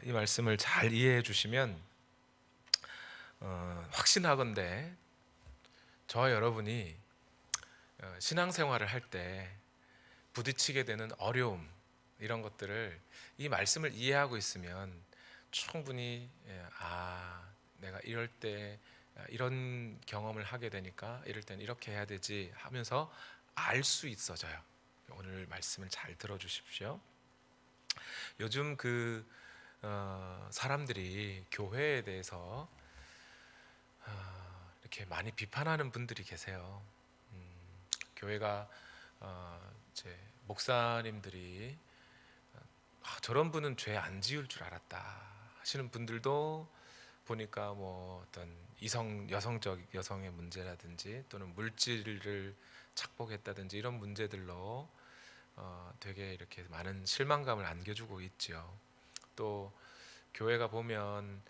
이 말씀을 잘 이해해 주시면 확신하건대 저와 여러분이 신앙생활을 할 때 부딪히게 되는 어려움, 이런 것들을 이 말씀을 이해하고 있으면 충분히 내가 이럴 때 이런 경험을 하게 되니까 이럴 땐 이렇게 해야 되지 하면서 알 수 있어져요. 오늘 말씀을 잘 들어주십시오. 요즘 사람들이 교회에 대해서 이렇게 많이 비판하는 분들이 계세요. 교회가 이제 목사님들이 저런 분은 죄 안 지을 줄 알았다 하시는 분들도 보니까 뭐 어떤 여성의 문제라든지 또는 물질을 착복했다든지 이런 문제들로 되게 이렇게 많은 실망감을 안겨주고 있죠. 또 교회가 보면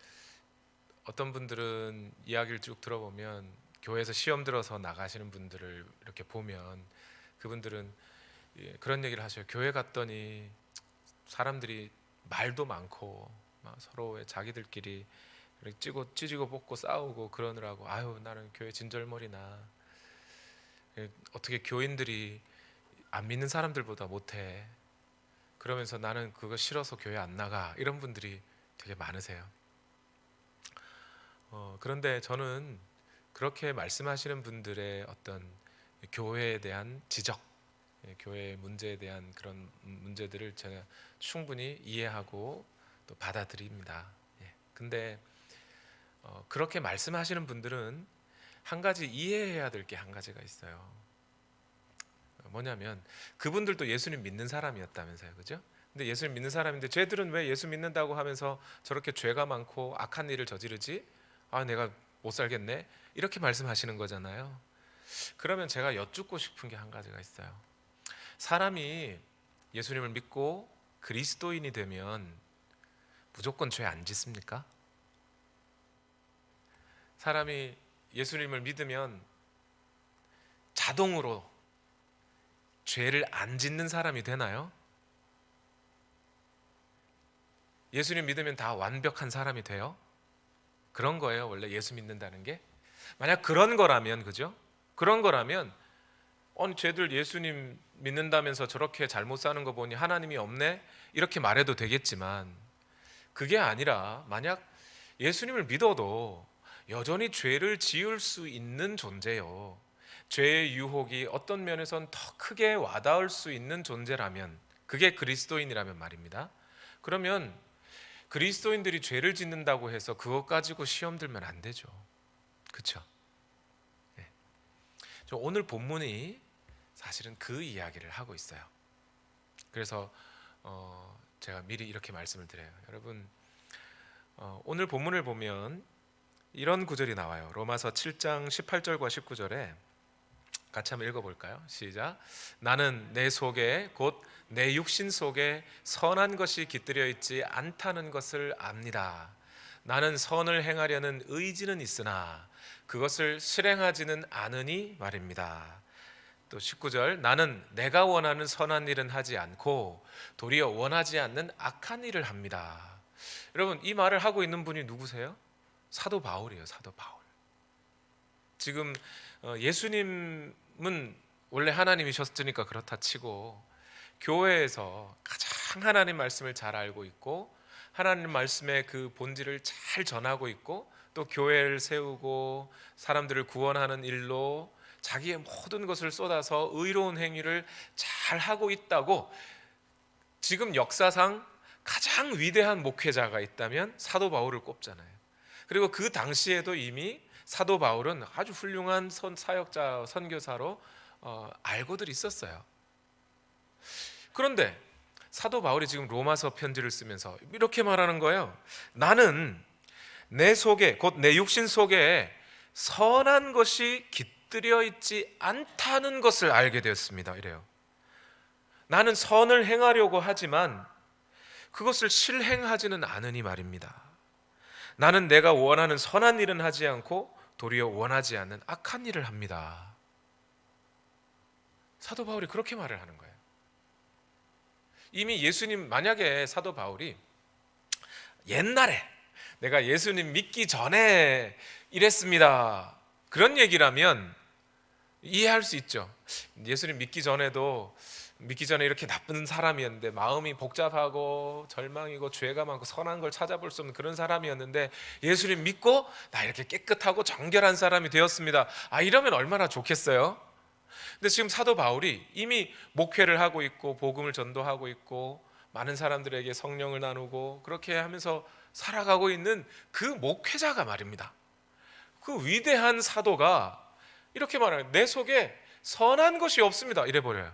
어떤 분들은 이야기를 쭉 들어보면 교회에서 시험 들어서 나가시는 분들을 이렇게 보면 그분들은 그런 얘기를 하셔요. 교회 갔더니 사람들이 말도 많고 막 서로 자기들끼리 찌지고 볶고 싸우고 그러느라고 아유 나는 교회 진절머리나 어떻게 교인들이 안 믿는 사람들보다 못해 그러면서 나는 그거 싫어서 교회 안 나가 이런 분들이 되게 많으세요. 그런데 저는 그렇게 말씀하시는 분들의 어떤 교회에 대한 지적, 교회의 문제에 대한 그런 문제들을 제가 충분히 이해하고 또 받아들입니다. 근데 그렇게 말씀하시는 분들은 한 가지 이해해야 될 게 한 가지가 있어요. 뭐냐면 그분들도 예수님 믿는 사람이었다면서요, 그죠? 근데 예수님 믿는 사람인데 쟤들은 왜 예수 믿는다고 하면서 저렇게 죄가 많고 악한 일을 저지르지? 내가 못 살겠네. 이렇게 말씀하시는 거잖아요. 그러면 제가 여쭙고 싶은 게 한 가지가 있어요. 사람이 예수님을 믿고 그리스도인이 되면 무조건 죄 안 짓습니까? 사람이 예수님을 믿으면 자동으로 죄를 안 짓는 사람이 되나요? 예수님 믿으면 다 완벽한 사람이 돼요? 그런 거예요, 원래 예수 믿는다는 게. 만약 그런 거라면, 그죠? 그런 거라면 쟤들 예수님 믿는다면서 저렇게 잘못 사는 거 보니 하나님이 없네? 이렇게 말해도 되겠지만 그게 아니라 만약 예수님을 믿어도 여전히 죄를 지을 수 있는 존재요. 죄의 유혹이 어떤 면에선 더 크게 와닿을 수 있는 존재라면 그게 그리스도인이라면 말입니다. 그러면 그리스도인들이 죄를 짓는다고 해서 그것 가지고 시험 들면 안 되죠. 그렇죠? 네. 오늘 본문이 사실은 그 이야기를 하고 있어요. 그래서 제가 미리 이렇게 말씀을 드려요. 여러분, 오늘 본문을 보면 이런 구절이 나와요. 로마서 7장 18절과 19절에 같이 한번 읽어볼까요? 시작. 나는 내 속에 곧 내 육신 속에 선한 것이 깃들여 있지 않다는 것을 압니다. 나는 선을 행하려는 의지는 있으나 그것을 실행하지는 않으니 말입니다. 또 19절 나는 내가 원하는 선한 일은 하지 않고 도리어 원하지 않는 악한 일을 합니다. 여러분, 이 말을 하고 있는 분이 누구세요? 사도 바울이에요. 사도 바울. 지금 예수님은 원래 하나님이셨으니까 그렇다 치고 교회에서 가장 하나님 말씀을 잘 알고 있고 하나님 말씀의 그 본질을 잘 전하고 있고 또 교회를 세우고 사람들을 구원하는 일로 자기의 모든 것을 쏟아서 의로운 행위를 잘 하고 있다고 지금 역사상 가장 위대한 목회자가 있다면 사도 바울을 꼽잖아요. 그리고 그 당시에도 이미 사도 바울은 아주 훌륭한 사역자, 선교사로 알고들 있었어요. 그런데 사도 바울이 지금 로마서 편지를 쓰면서 이렇게 말하는 거예요. 나는 내 속에 곧 내 육신 속에 선한 것이 깃들여 있지 않다는 것을 알게 되었습니다. 이래요. 나는 선을 행하려고 하지만 그것을 실행하지는 않으니 말입니다. 나는 내가 원하는 선한 일은 하지 않고 도리어 원하지 않는 악한 일을 합니다. 사도 바울이 그렇게 말을 하는 거예요. 이미 예수님, 만약에 사도 바울이 옛날에 내가 예수님 믿기 전에 이랬습니다, 그런 얘기라면 이해할 수 있죠. 예수님 믿기 전에 이렇게 나쁜 사람이었는데, 마음이 복잡하고 절망이고 죄가 많고 선한 걸 찾아볼 수 없는 그런 사람이었는데 예수님 믿고 나 이렇게 깨끗하고 정결한 사람이 되었습니다, 이러면 얼마나 좋겠어요. 근데 지금 사도 바울이 이미 목회를 하고 있고 복음을 전도하고 있고 많은 사람들에게 성령을 나누고 그렇게 하면서 살아가고 있는 그 목회자가 말입니다. 그 위대한 사도가 이렇게 말해요. 내 속에 선한 것이 없습니다, 이래버려요.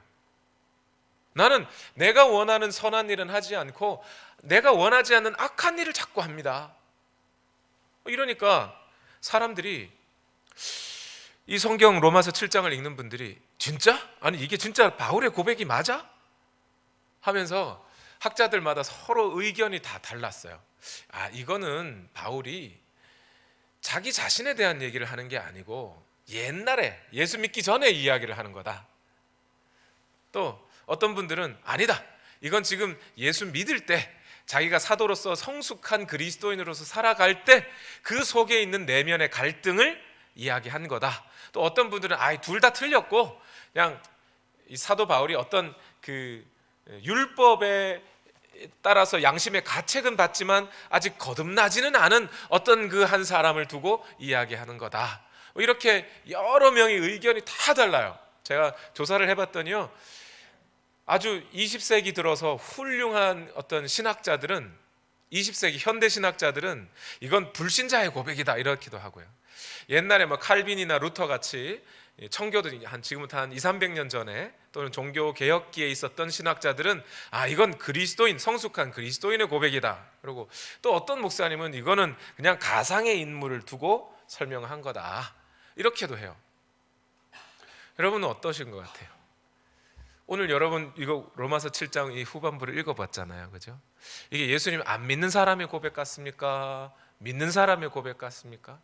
나는 내가 원하는 선한 일은 하지 않고 내가 원하지 않는 악한 일을 자꾸 합니다. 이러니까 사람들이, 이 성경 로마서 7장을 읽는 분들이 진짜? 아니 이게 진짜 바울의 고백이 맞아? 하면서 학자들마다 서로 의견이 다 달랐어요. 이거는 바울이 자기 자신에 대한 얘기를 하는 게 아니고 옛날에 예수 믿기 전에 이야기를 하는 거다. 또 어떤 분들은 아니다, 이건 지금 예수 믿을 때 자기가 사도로서 성숙한 그리스도인으로서 살아갈 때 그 속에 있는 내면의 갈등을 이야기한 거다. 또 어떤 분들은 둘 다 틀렸고 그냥 이 사도 바울이 어떤 그 율법에 따라서 양심의 가책은 받지만 아직 거듭나지는 않은 어떤 그 한 사람을 두고 이야기하는 거다. 이렇게 여러 명의 의견이 다 달라요. 제가 조사를 해봤더니요, 아주 20세기 들어서 훌륭한 어떤 신학자들은, 20세기 현대 신학자들은 이건 불신자의 고백이다 이렇기도 하고요. 옛날에 칼빈이나 루터 같이 청교도 지금부터 한 200~300년 전에 또는 종교 개혁기에 있었던 신학자들은 이건 그리스도인, 성숙한 그리스도인의 고백이다. 그리고 또 어떤 목사님은 이거는 그냥 가상의 인물을 두고 설명한 거다, 이렇게도 해요. 여러분은 어떠신 것 같아요? 오늘 여러분 이거 로마서 7장 이 후반부를 읽어봤잖아요, 그죠? 이게 예수님 안 믿는 사람의 고백 같습니까? 믿는 사람의 고백 같습니까?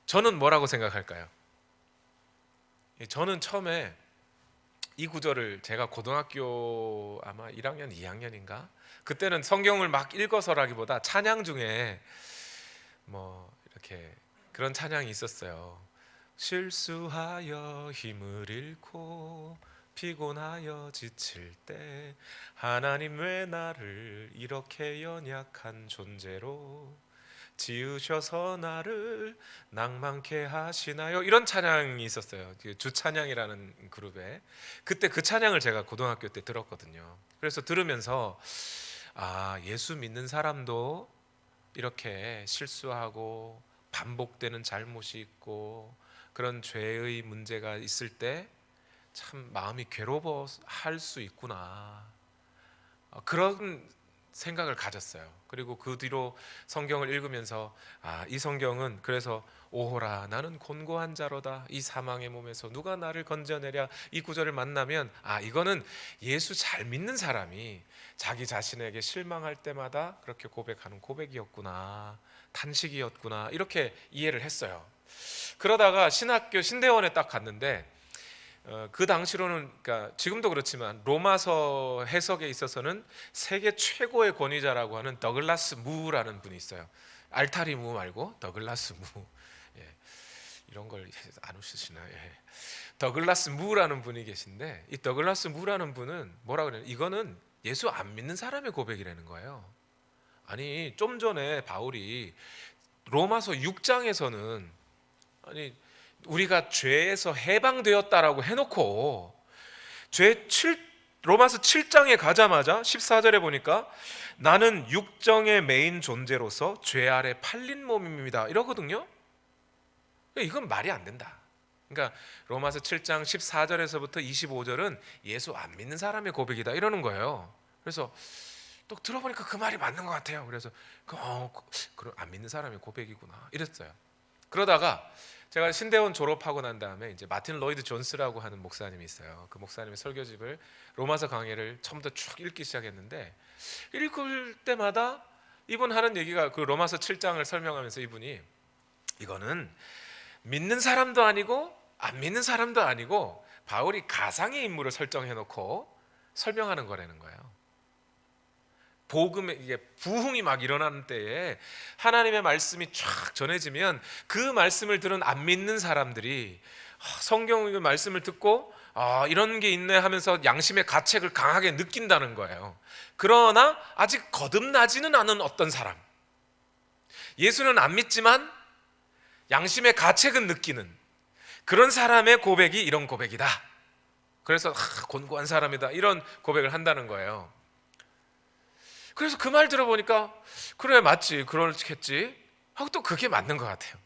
저는 뭐라고 생각할까요? 저는 처음에 이 구절을 제가 고등학교 아마 1학년, 2학년인가? 그때는 성경을 막 읽어서라기보다 찬양 중에 이렇게 그런 찬양이 있었어요. 실수하여 힘을 잃고 피곤하여 지칠 때 하나님 왜 나를 이렇게 연약한 존재로 지으셔서 나를 낭만케 하시나요? 이런 찬양이 있었어요. 주찬양이라는 그룹에. 그때 그 찬양을 제가 고등학교 때 들었거든요. 그래서 들으면서 예수 믿는 사람도 이렇게 실수하고 반복되는 잘못이 있고 그런 죄의 문제가 있을 때 참 마음이 괴로워할 수 있구나, 그런 생각을 가졌어요. 그리고 그 뒤로 성경을 읽으면서 이 성경은 그래서 오호라 나는 곤고한 자로다, 이 사망의 몸에서 누가 나를 건져내랴, 이 구절을 만나면 이거는 예수 잘 믿는 사람이 자기 자신에게 실망할 때마다 그렇게 고백하는 고백이었구나, 탄식이었구나, 이렇게 이해를 했어요. 그러다가 신학교 신대원에 딱 갔는데 그 당시로는, 그러니까 지금도 그렇지만 로마서 해석에 있어서는 세계 최고의 권위자라고 하는 더글라스 무라는 분이 있어요. 알타리 무 말고 더글라스 무. 이런 걸 안 웃으시나요? 더글라스 무라는 분이 계신데, 이 더글라스 무라는 분은 뭐라 그래요? 이거는 예수 안 믿는 사람의 고백이라는 거예요. 아니 좀 전에 바울이 로마서 6장에서는 우리가 죄에서 해방되었다라고 해놓고 로마서 7장에 가자마자 14절에 보니까 나는 육정의 메인 존재로서 죄 아래 팔린 몸입니다 이러거든요. 이건 말이 안 된다. 그러니까 로마서 7장 14절에서부터 25절은 예수 안 믿는 사람의 고백이다 이러는 거예요. 그래서 또 들어보니까 그 말이 맞는 것 같아요. 그래서 그럼 안 믿는 사람의 고백이구나 이랬어요. 그러다가 제가 신대원 졸업하고 난 다음에 이제 마틴 로이드 존스라고 하는 목사님이 있어요. 그 목사님의 설교집을 로마서 강해를 처음부터 쭉 읽기 시작했는데, 읽을 때마다 이분 하는 얘기가 그 로마서 7장을 설명하면서 이분이 이거는 믿는 사람도 아니고 안 믿는 사람도 아니고 바울이 가상의 인물을 설정해 놓고 설명하는 거라는 거예요. 복음의 이게 부흥이 막 일어나는 때에 하나님의 말씀이 쫙 전해지면 그 말씀을 들은 안 믿는 사람들이 성경의 말씀을 듣고 이런 게 있네 하면서 양심의 가책을 강하게 느낀다는 거예요. 그러나 아직 거듭나지는 않은 어떤 사람, 예수는 안 믿지만 양심의 가책은 느끼는 그런 사람의 고백이 이런 고백이다. 그래서 곤고한 사람이다 이런 고백을 한다는 거예요. 그래서 그 말 들어보니까 그래 맞지 그렇겠지 하고 또 그게 맞는 것 같아요.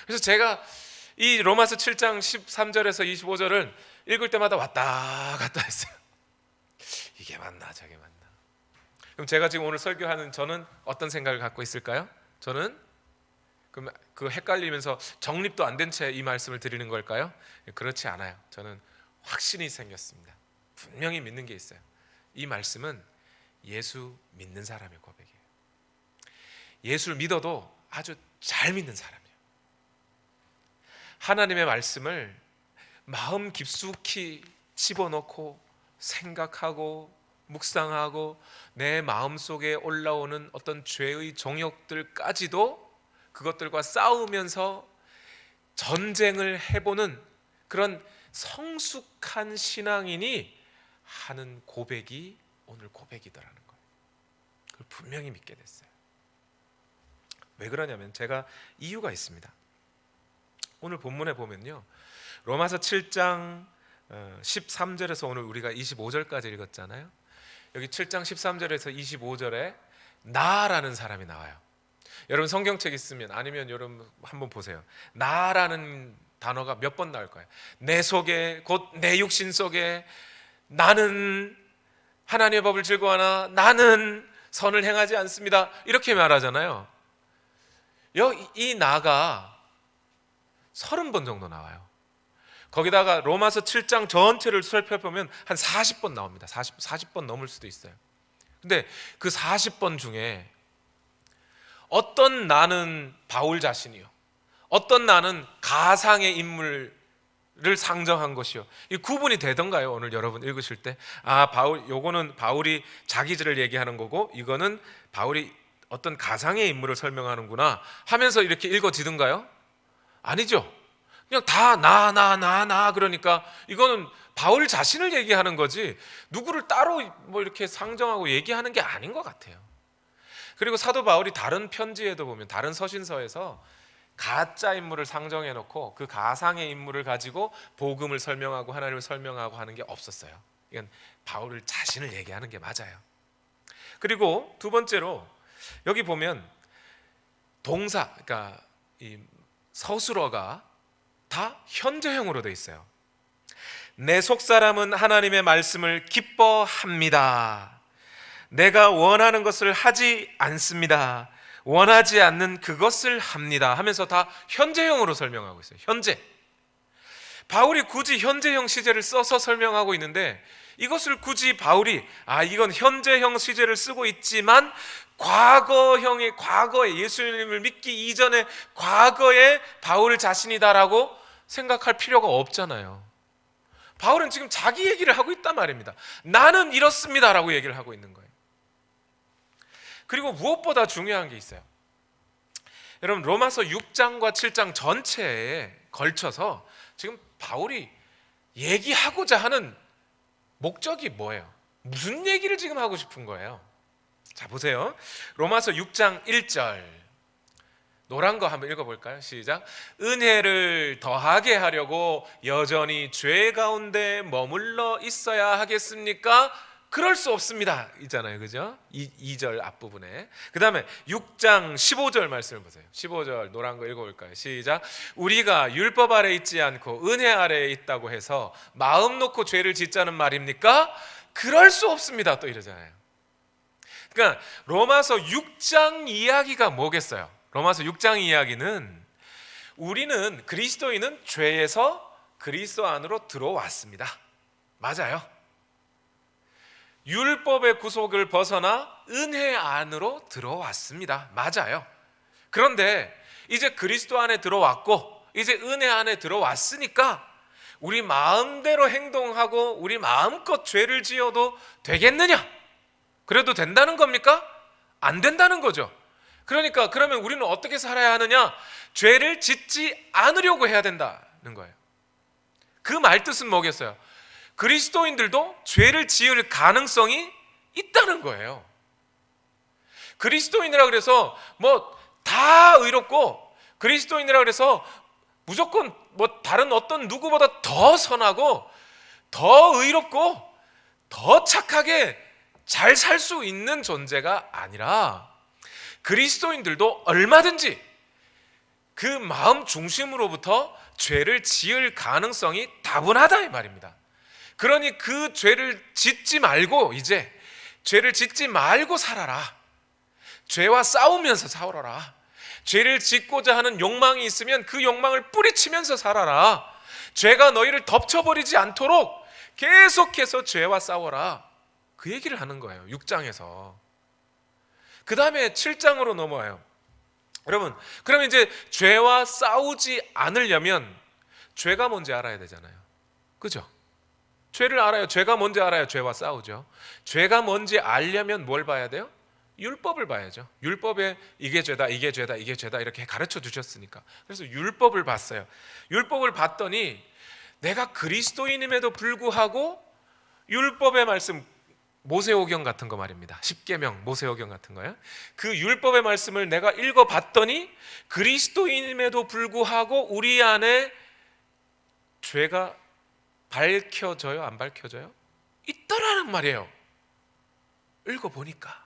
그래서 제가 이 로마서 7장 13절에서 25절을 읽을 때마다 왔다 갔다 했어요. 이게 맞나 저게 맞나. 그럼 제가 지금 오늘 설교하는 저는 어떤 생각을 갖고 있을까요? 저는 그 헷갈리면서 정립도 안 된 채 이 말씀을 드리는 걸까요? 그렇지 않아요. 저는 확신이 생겼습니다. 분명히 믿는 게 있어요. 이 말씀은 예수 믿는 사람의 고백이에요. 예수를 믿어도 아주 잘 믿는 사람이에요. 하나님의 말씀을 마음 깊숙이 집어넣고 생각하고 묵상하고 내 마음속에 올라오는 어떤 죄의 정욕들까지도 그것들과 싸우면서 전쟁을 해보는 그런 성숙한 신앙인이 하는 고백이 오늘 고백이더라는 거예요. 그걸 분명히 믿게 됐어요. 왜 그러냐면 제가 이유가 있습니다. 오늘 본문에 보면요, 로마서 7장 13절에서 오늘 우리가 25절까지 읽었잖아요. 여기 7장 13절에서 25절에 나라는 사람이 나와요. 여러분 성경책 있으면 아니면 여러분 한번 보세요. 나라는 단어가 몇 번 나올 거예요. 내 속에 곧 내 육신 속에 나는 하나님의 법을 즐거워하나 나는 선을 행하지 않습니다. 이렇게 말하잖아요. 이 나가 30번 정도 나와요. 거기다가 로마서 7장 전체를 살펴보면 한 40번 나옵니다. 40번 넘을 수도 있어요. 근데 그 40번 중에 어떤 나는 바울 자신이요, 어떤 나는 가상의 인물을 상정한 것이요, 이 구분이 되던가요? 오늘 여러분 읽으실 때 요거는 바울이 자기를 얘기하는 거고 이거는 바울이 어떤 가상의 인물을 설명하는구나 하면서 이렇게 읽어지던가요? 아니죠. 그냥 다 나 그러니까 이거는 바울 자신을 얘기하는 거지 누구를 따로 뭐 이렇게 상정하고 얘기하는 게 아닌 것 같아요. 그리고 사도 바울이 다른 편지에도 보면 다른 서신서에서 가짜 인물을 상정해 놓고 그 가상의 인물을 가지고 복음을 설명하고 하나님을 설명하고 하는 게 없었어요. 이건 바울 자신을 얘기하는 게 맞아요. 그리고 두 번째로 여기 보면 동사, 그러니까 이 서술어가 다 현재형으로 돼 있어요. 내 속사람은 하나님의 말씀을 기뻐합니다. 내가 원하는 것을 하지 않습니다. 원하지 않는 그것을 합니다 하면서 다 현재형으로 설명하고 있어요. 현재. 바울이 굳이 현재형 시제를 써서 설명하고 있는데 이것을 굳이 바울이 이건 현재형 시제를 쓰고 있지만 과거에 예수님을 믿기 이전에 과거의 바울 자신이다라고 생각할 필요가 없잖아요. 바울은 지금 자기 얘기를 하고 있단 말입니다. 나는 이렇습니다라고 얘기를 하고 있는 거예요. 그리고 무엇보다 중요한 게 있어요. 여러분 로마서 6장과 7장 전체에 걸쳐서 지금 바울이 얘기하고자 하는 목적이 뭐예요? 무슨 얘기를 지금 하고 싶은 거예요? 자 보세요. 로마서 6장 1절 노란 거 한번 읽어볼까요? 시작. 은혜를 더하게 하려고 여전히 죄 가운데 머물러 있어야 하겠습니까? 그럴 수 없습니다 있잖아요, 그죠? 2절 앞부분에. 그 다음에 6장 15절 말씀을 보세요. 15절 노란 거 읽어볼까요? 시작. 우리가 율법 아래 있지 않고 은혜 아래에 있다고 해서 마음 놓고 죄를 짓자는 말입니까? 그럴 수 없습니다 또 이러잖아요. 그러니까 로마서 6장 이야기가 뭐겠어요? 로마서 6장 이야기는 우리는 그리스도인은 죄에서 그리스도 안으로 들어왔습니다. 맞아요. 율법의 구속을 벗어나 은혜 안으로 들어왔습니다. 맞아요. 그런데 이제 그리스도 안에 들어왔고 이제 은혜 안에 들어왔으니까 우리 마음대로 행동하고 우리 마음껏 죄를 지어도 되겠느냐? 그래도 된다는 겁니까? 안 된다는 거죠. 그러니까 그러면 우리는 어떻게 살아야 하느냐? 죄를 짓지 않으려고 해야 된다는 거예요. 그 말뜻은 뭐겠어요? 그리스도인들도 죄를 지을 가능성이 있다는 거예요. 그리스도인이라 그래서 뭐 다 의롭고, 그리스도인이라 그래서 무조건 뭐 다른 어떤 누구보다 더 선하고 더 의롭고 더 착하게 잘 살 수 있는 존재가 아니라, 그리스도인들도 얼마든지 그 마음 중심으로부터 죄를 지을 가능성이 다분하다 이 말입니다. 그러니 그 죄를 짓지 말고, 이제 죄를 짓지 말고 살아라. 죄와 싸우면서 살아라. 죄를 짓고자 하는 욕망이 있으면 그 욕망을 뿌리치면서 살아라. 죄가 너희를 덮쳐버리지 않도록 계속해서 죄와 싸워라. 그 얘기를 하는 거예요, 6장에서. 그 다음에 7장으로 넘어와요. 여러분, 그러면 이제 죄와 싸우지 않으려면 죄가 뭔지 알아야 되잖아요. 그죠? 죄를 알아요. 죄가 뭔지 알아야 죄와 싸우죠. 죄가 뭔지 알려면 뭘 봐야 돼요? 율법을 봐야죠. 율법에 이게 죄다, 이게 죄다, 이게 죄다 이렇게 가르쳐 주셨으니까. 그래서 율법을 봤어요. 율법을 봤더니 내가 그리스도인임에도 불구하고 율법의 말씀, 모세오경 같은 거 말입니다. 십계명, 모세오경 같은 거요. 그 율법의 말씀을 내가 읽어봤더니 그리스도인임에도 불구하고 우리 안에 죄가 밝혀져요, 안 밝혀져요? 있더라는 말이에요. 읽어보니까.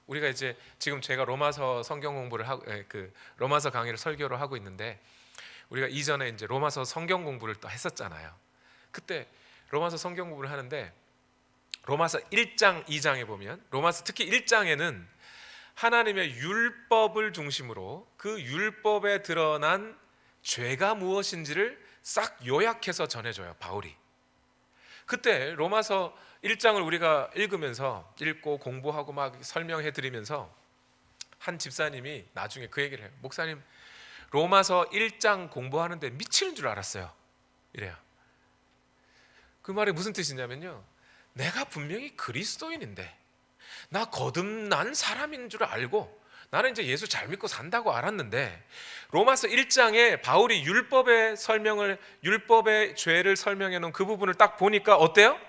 우리가 이제 지금 제가 로마서 성경 공부를 하고, 그 로마서 강의를 설교를 하고 있는데, 우리가 이전에 이제 로마서 성경 공부를 또 했었잖아요. 그때 로마서 성경 공부를 하는데 로마서 1장, 2장에 보면, 로마서 특히 1장에는 하나님의 율법을 중심으로 그 율법에 드러난 죄가 무엇인지를 싹 요약해서 전해줘요, 바울이. 그때 로마서 1장을 우리가 읽으면서, 읽고 공부하고 막 설명해 드리면서 한 집사님이 나중에 그 얘기를 해요. 목사님, 로마서 1장 공부하는데 미치는 줄 알았어요, 이래요. 그 말이 무슨 뜻이냐면요, 내가 분명히 그리스도인인데, 나 거듭난 사람인 줄 알고 나는 이제 예수 잘 믿고 산다고 알았는데, 로마서 1장에 바울이 율법의 설명을, 율법의 죄를 설명해 놓은 그 부분을 딱 보니까 어때요?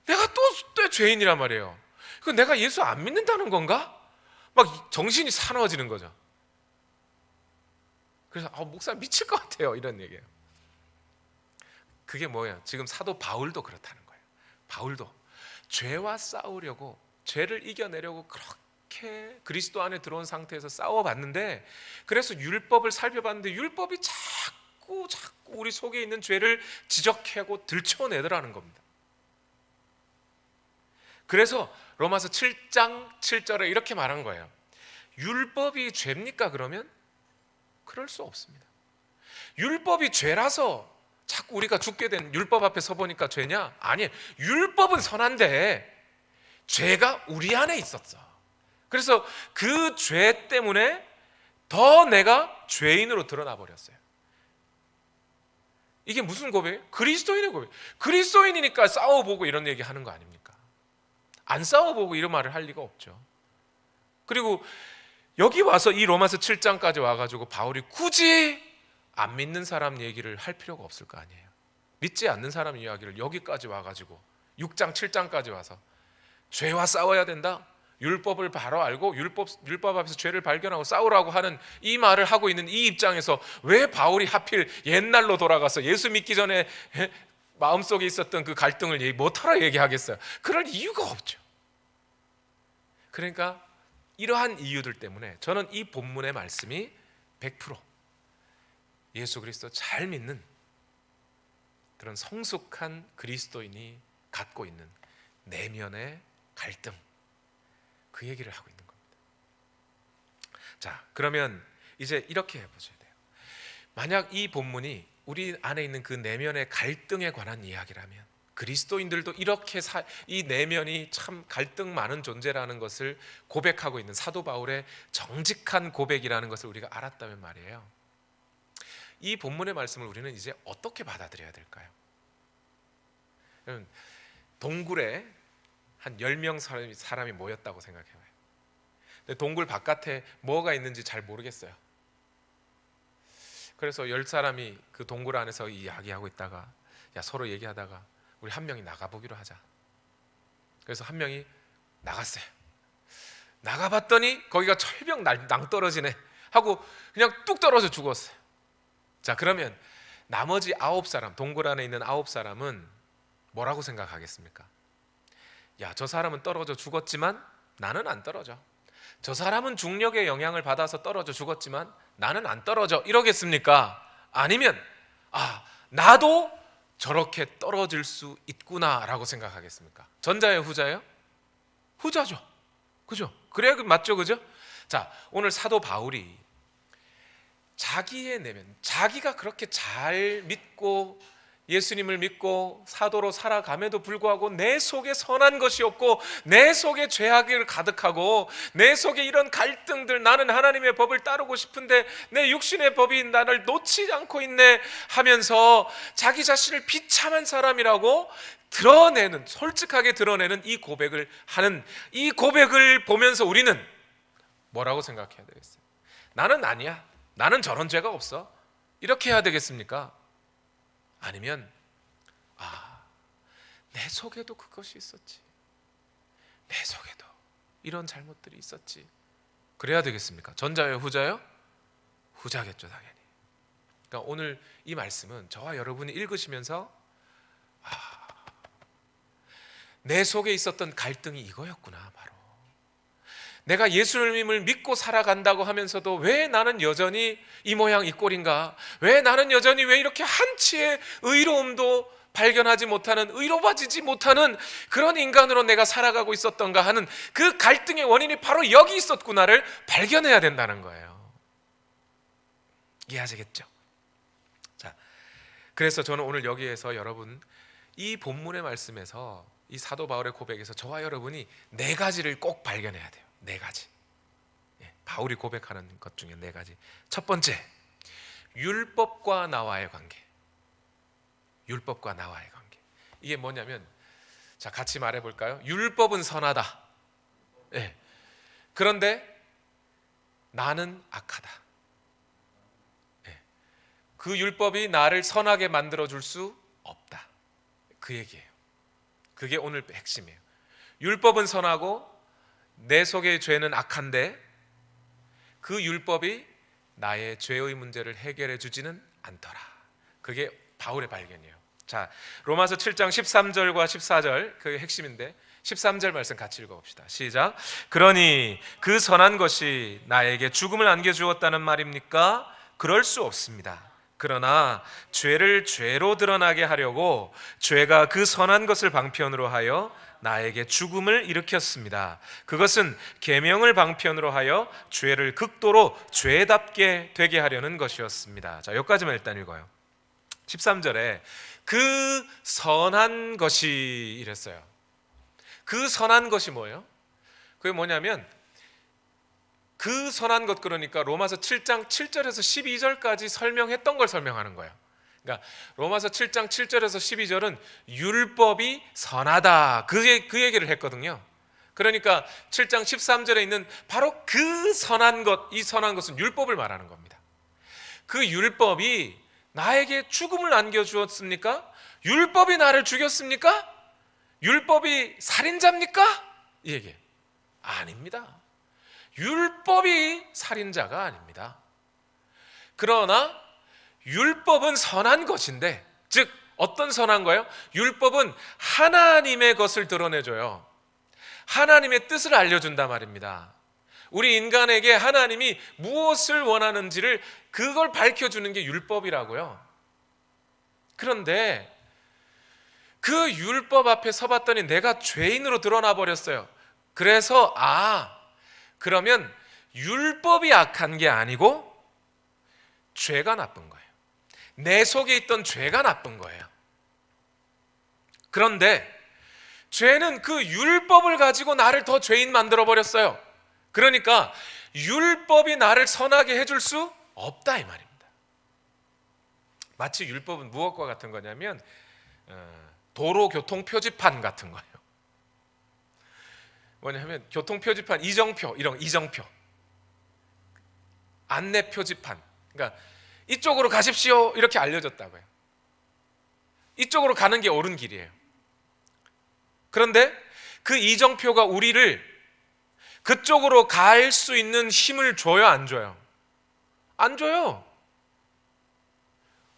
내가 또 죄인이란 말이에요. 그 내가 예수 안 믿는다는 건가? 막 정신이 사나워지는 거죠. 그래서 목사 미칠 것 같아요, 이런 얘기예요. 그게 뭐예요? 지금 사도 바울도 그렇다는 거예요. 바울도 죄와 싸우려고, 죄를 이겨내려고 그렇게 그리스도 안에 들어온 상태에서 싸워봤는데, 그래서 율법을 살펴봤는데 율법이 자꾸 우리 속에 있는 죄를 지적하고 들춰내더라는 겁니다. 그래서 로마서 7장 7절에 이렇게 말한 거예요. 율법이 죄입니까? 그러면 그럴 수 없습니다. 율법이 죄라서 자꾸 우리가 죽게 된, 율법 앞에 서보니까 죄냐? 아니, 율법은 선한데 죄가 우리 안에 있었어. 그래서 그 죄 때문에 더 내가 죄인으로 드러나 버렸어요. 이게 무슨 고백이에요? 그리스도인의 고백. 그리스도인이니까 싸워보고 이런 얘기 하는 거 아닙니까? 안 싸워보고 이런 말을 할 리가 없죠. 그리고 여기 와서 이 로마서 7장까지 와가지고 바울이 굳이 안 믿는 사람 얘기를 할 필요가 없을 거 아니에요. 믿지 않는 사람 이야기를 여기까지 와가지고 6장 7장까지 와서 죄와 싸워야 된다, 율법을 바로 알고 율법 앞에서 죄를 발견하고 싸우라고 하는 이 말을 하고 있는 이 입장에서 왜 바울이 하필 옛날로 돌아가서 예수 믿기 전에 마음속에 있었던 그 갈등을 못하라 얘기하겠어요? 그럴 이유가 없죠. 그러니까 이러한 이유들 때문에 저는 이 본문의 말씀이 100% 예수 그리스도 잘 믿는 그런 성숙한 그리스도인이 갖고 있는 내면의 갈등, 그 얘기를 하고 있는 겁니다. 자, 그러면 이제 이렇게 해보셔야 돼요. 만약 이 본문이 우리 안에 있는 그 내면의 갈등에 관한 이야기라면, 그리스도인들도 이렇게 이 내면이 참 갈등 많은 존재라는 것을 고백하고 있는 사도 바울의 정직한 고백이라는 것을 우리가 알았다면 말이에요, 이 본문의 말씀을 우리는 이제 어떻게 받아들여야 될까요? 동굴에 한 10명 사람이 모였다고 생각해봐요. 근데 동굴 바깥에 뭐가 있는지 잘 모르겠어요. 그래서 10사람이 그 동굴 안에서 이야기하고 있다가 서로 얘기하다가 우리 한 명이 나가보기로 하자. 그래서 한 명이 나갔어요. 나가봤더니 거기가 철벽 낭떠러지네 하고 그냥 뚝 떨어져 죽었어요. 자, 그러면 나머지 9사람, 동굴 안에 있는 9사람은 뭐라고 생각하겠습니까? 저 사람은 떨어져 죽었지만 나는 안 떨어져. 저 사람은 중력의 영향을 받아서 떨어져 죽었지만 나는 안 떨어져, 이러겠습니까? 아니면 나도 저렇게 떨어질 수 있구나라고 생각하겠습니까? 전자예요, 후자예요? 후자죠. 그죠? 그래야 맞죠, 그죠? 자, 오늘 사도 바울이 자기의 내면, 자기가 그렇게 잘 믿고 예수님을 믿고 사도로 살아감에도 불구하고 내 속에 선한 것이 없고 내 속에 죄악을 가득하고 내 속에 이런 갈등들, 나는 하나님의 법을 따르고 싶은데 내 육신의 법이 나를 놓지 않고 있네 하면서 자기 자신을 비참한 사람이라고 드러내는, 솔직하게 드러내는 이 고백을 하는, 이 고백을 보면서 우리는 뭐라고 생각해야 되겠어요? 나는 아니야, 나는 저런 죄가 없어, 이렇게 해야 되겠습니까? 아니면 내 속에도 그것이 있었지, 내 속에도 이런 잘못들이 있었지, 그래야 되겠습니까? 전자예요, 후자예요? 후자겠죠, 당연히. 그러니까 오늘 이 말씀은 저와 여러분이 읽으시면서 내 속에 있었던 갈등이 이거였구나. 바로 내가 예수님을 믿고 살아간다고 하면서도 왜 나는 여전히 이 모양 이 꼴인가? 왜 나는 여전히 왜 이렇게 한치의 의로움도 발견하지 못하는, 의로워지지 못하는 그런 인간으로 내가 살아가고 있었던가 하는 그 갈등의 원인이 바로 여기 있었구나를 발견해야 된다는 거예요. 이해하시겠죠? 자, 그래서 저는 오늘 여기에서 여러분 이 본문의 말씀에서, 이 사도 바울의 고백에서 저와 여러분이 4가지를 꼭 발견해야 돼요. 4가지. 바울이 고백하는 것 중에 4가지. 첫 번째, 율법과 나와의 관계. 율법과 나와의 관계. 이게 뭐냐면, 자, 같이 말해 볼까요? 율법은 선하다. 그런데 나는 악하다. 그 율법이 나를 선하게 만들어 줄 수 없다. 그 얘기예요. 그게 오늘 핵심이에요. 율법은 선하고 내 속의 죄는 악한데 그 율법이 나의 죄의 문제를 해결해 주지는 않더라. 그게 바울의 발견이에요. 자, 로마서 7장 13절과 14절, 그게 핵심인데 13절 말씀 같이 읽어봅시다. 시작. 그러니 그 선한 것이 나에게 죽음을 안겨주었다는 말입니까? 그럴 수 없습니다. 그러나 죄를 죄로 드러나게 하려고 죄가 그 선한 것을 방편으로 하여 나에게 죽음을 일으켰습니다. 그것은 계명을 방편으로 하여 죄를 극도로 죄답게 되게 하려는 것이었습니다. 자, 여기까지만 일단 읽어요. 13절에 그 선한 것이 이랬어요. 그 선한 것이 뭐예요? 그게 뭐냐면 그 선한 것, 그러니까 로마서 7장 7절에서 12절까지 설명했던 걸 설명하는 거예요. 그러니까 로마서 7장 7절에서 12절은 율법이 선하다, 그 얘기를 했거든요. 그러니까 7장 13절에 있는 바로 그 선한 것, 이 선한 것은 율법을 말하는 겁니다. 그 율법이 나에게 죽음을 안겨주었습니까? 율법이 나를 죽였습니까? 율법이 살인자입니까? 이 얘기예요. 아닙니다. 율법이 살인자가 아닙니다. 그러나 율법은 선한 것인데, 즉 어떤 선한 거예요? 율법은 하나님의 것을 드러내줘요. 하나님의 뜻을 알려준단 말입니다. 우리 인간에게 하나님이 무엇을 원하는지를, 그걸 밝혀주는 게 율법이라고요. 그런데 그 율법 앞에 서봤더니 내가 죄인으로 드러나 버렸어요. 그래서 그러면 율법이 악한 게 아니고 죄가 나쁜 거예요. 내 속에 있던 죄가 나쁜 거예요. 그런데 죄는 그 율법을 가지고 나를 더 죄인 만들어 버렸어요. 그러니까 율법이 나를 선하게 해줄 수 없다, 이 말입니다. 마치 율법은 무엇과 같은 거냐면 도로교통 표지판 같은 거예요. 뭐냐면 교통 표지판 이정표, 이런 이정표, 안내 표지판, 그러니까 이쪽으로 가십시오 이렇게 알려졌다고요. 이쪽으로 가는 게 옳은 길이에요. 그런데 그 이정표가 우리를 그쪽으로 갈 수 있는 힘을 줘요, 안 줘요? 안 줘요.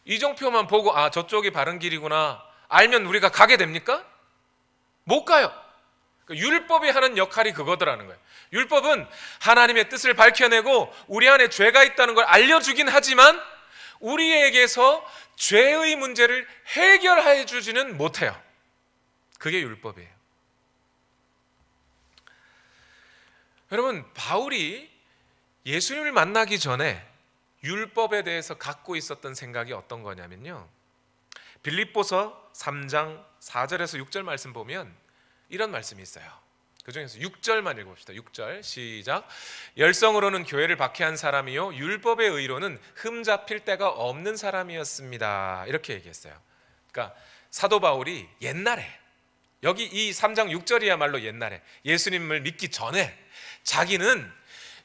이정표만 보고 아, 저쪽이 바른 길이구나 알면 우리가 가게 됩니까? 못 가요. 율법이 하는 역할이 그거더라는 거예요. 율법은 하나님의 뜻을 밝혀내고 우리 안에 죄가 있다는 걸 알려주긴 하지만 우리에게서 죄의 문제를 해결해 주지는 못해요. 그게 율법이에요. 여러분, 바울이 예수님을 만나기 전에 율법에 대해서 갖고 있었던 생각이 어떤 거냐면요, 빌립보서 3장 4절에서 6절 말씀 보면 이런 말씀이 있어요. 그 중에서 6절만 읽어봅시다. 6절 시작. 열성으로는 교회를 박해한 사람이요 율법의 의로는 흠잡힐 데가 없는 사람이었습니다. 이렇게 얘기했어요. 그러니까 사도 바울이 옛날에, 여기 이 3장 6절이야말로 옛날에 예수님을 믿기 전에 자기는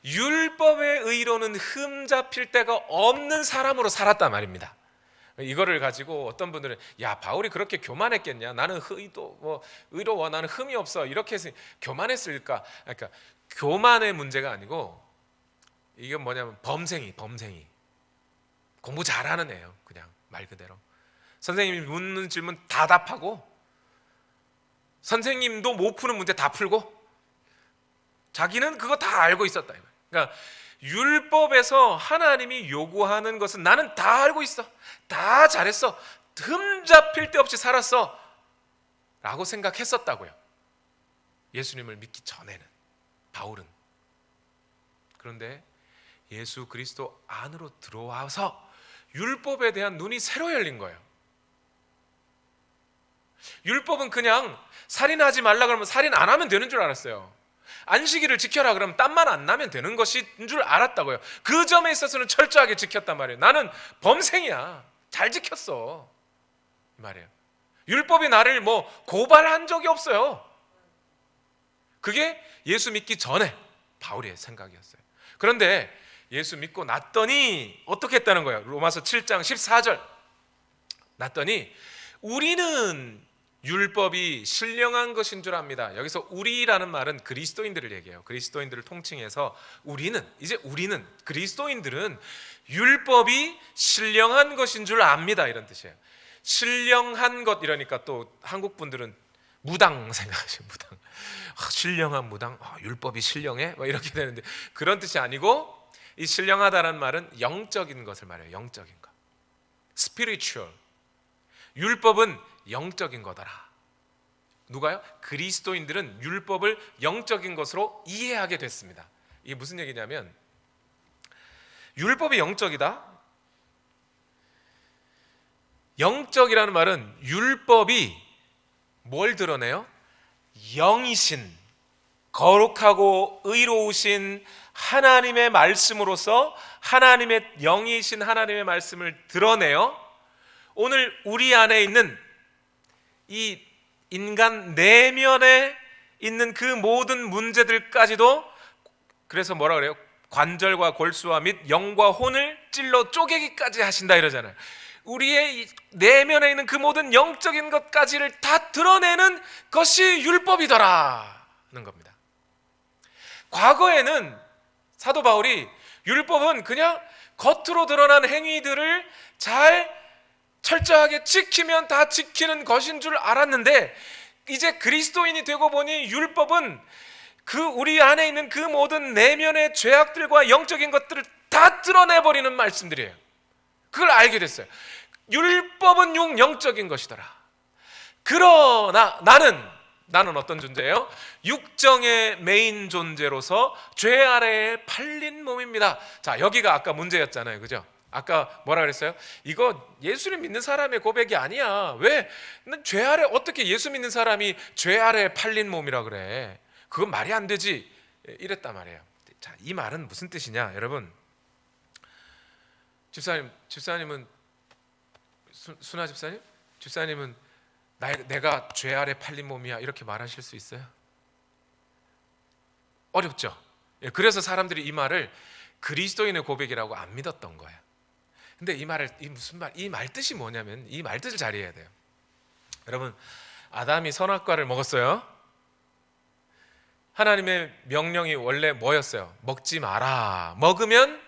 율법의 의로는 흠잡힐 데가 없는 사람으로 살았단 말입니다. 이거를 가지고 어떤 분들은 야, 바울이 그렇게 교만했겠냐, 나는 의로워, 나는 흠이 없어, 이렇게 해서 교만했을까? 그러니까 교만의 문제가 아니고 이게 뭐냐면 범생이 공부 잘하는 애예요. 그냥 말 그대로 선생님이 묻는 질문 다 답하고 선생님도 못 푸는 문제 다 풀고 자기는 그거 다 알고 있었다. 그러니까 율법에서 하나님이 요구하는 것은 나는 다 알고 있어, 다 잘했어, 흠잡힐 데 없이 살았어 라고 생각했었다고요. 예수님을 믿기 전에는, 바울은. 그런데 예수 그리스도 안으로 들어와서 율법에 대한 눈이 새로 열린 거예요. 율법은 그냥 살인하지 말라 그러면 살인 안 하면 되는 줄 알았어요. 안식일을 지켜라 그러면 땀만 안 나면 되는 것인 줄 알았다고요. 그 점에 있어서는 철저하게 지켰단 말이에요. 나는 범생이야, 잘 지켰어 이 말이에요. 율법이 나를 고발한 적이 없어요. 그게 예수 믿기 전에 바울의 생각이었어요. 그런데 예수 믿고 났더니 어떻게 했다는 거예요? 로마서 7장 14절 났더니 우리는 율법이 신령한 것인 줄 압니다. 여기서 우리라는 말은 그리스도인들을 얘기해요. 그리스도인들을 통칭해서 우리는 그리스도인들은 율법이 신령한 것인 줄 압니다, 이런 뜻이에요. 신령한 것 이러니까 또 한국 분들은 무당 생각하시죠. 무당. 신령한 무당, 율법이 신령해? 이렇게 되는데 그런 뜻이 아니고, 이 신령하다는 말은 영적인 것을 말해요. 영적인 것, spiritual. 율법은 영적인 거더라. 누가요? 그리스도인들은 율법을 영적인 것으로 이해하게 됐습니다. 이게 무슨 얘기냐면, 율법이 영적이다. 영적이라는 말은 율법이 뭘 드러내요? 영이신, 거룩하고 의로우신 하나님의 말씀으로서 하나님의 영이신 하나님의 말씀을 드러내요. 오늘 우리 안에 있는 이 인간 내면에 있는 그 모든 문제들까지도, 그래서 뭐라 그래요? 관절과 골수와 및 영과 혼을 찔러 쪼개기까지 하신다 이러잖아요. 우리의 내면에 있는 그 모든 영적인 것까지를 다 드러내는 것이 율법이더라는 겁니다. 과거에는 사도 바울이 율법은 그냥 겉으로 드러난 행위들을 잘 철저하게 지키면 다 지키는 것인 줄 알았는데, 이제 그리스도인이 되고 보니 율법은 그 우리 안에 있는 그 모든 내면의 죄악들과 영적인 것들을 다 드러내버리는 말씀들이에요. 그걸 알게 됐어요. 율법은 영적인 것이더라. 그러나 나는 어떤 존재예요? 육정의 메인 존재로서 죄 아래에 팔린 몸입니다. 자, 여기가 아까 문제였잖아요, 그죠? 아까 뭐라 그랬어요? 이거 예수를 믿는 사람의 고백이 아니야. 왜? 죄 아래, 어떻게 예수 믿는 사람이 죄 아래에 팔린 몸이라 그래? 그건 말이 안 되지. 이랬단 말이에요. 자, 이 말은 무슨 뜻이냐, 여러분? 집사님은 순아 집사님은 내가 죄 아래 팔린 몸이야 이렇게 말하실 수 있어요? 어렵죠. 그래서 사람들이 이 말을 그리스도인의 고백이라고 안 믿었던 거예요. 근데 이 말 뜻이 뭐냐면, 이 말 뜻을 잘 이해해야 돼요. 여러분, 아담이 선악과를 먹었어요. 하나님의 명령이 원래 뭐였어요? 먹지 마라. 먹으면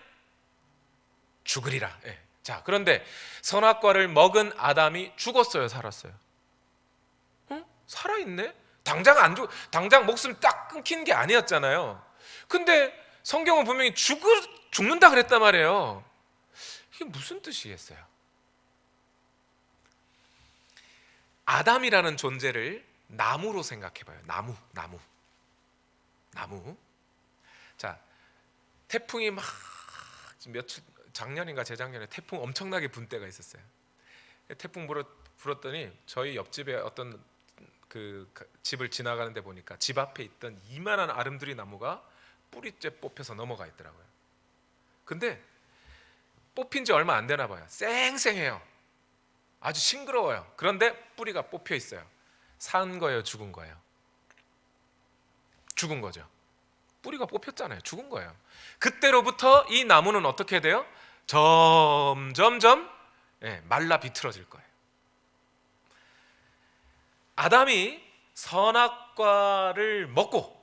죽으리라. 자, 그런데 선악과를 먹은 아담이 죽었어요, 살았어요? 살아있네? 당장 목숨 딱 끊긴 게 아니었잖아요. 근데 성경은 분명히 죽는다 그랬단 말이에요. 이게 무슨 뜻이겠어요? 아담이라는 존재를 나무로 생각해봐요. 나무. 자, 태풍이 막 작년인가 재작년에 태풍 엄청나게 불 때가 있었어요. 태풍 불었더니 저희 옆집에 어떤 그 집을 지나가는데 보니까 집 앞에 있던 이만한 아름드리 나무가 뿌리째 뽑혀서 넘어가 있더라고요. 근데 뽑힌 지 얼마 안 되나 봐요. 쌩쌩해요. 아주 싱그러워요. 그런데 뿌리가 뽑혀 있어요. 산 거예요, 죽은 거예요? 죽은 거죠. 뿌리가 뽑혔잖아요. 죽은 거예요. 그때로부터 이 나무는 어떻게 돼요? 점점점 말라 비틀어질 거예요. 아담이 선악과를 먹고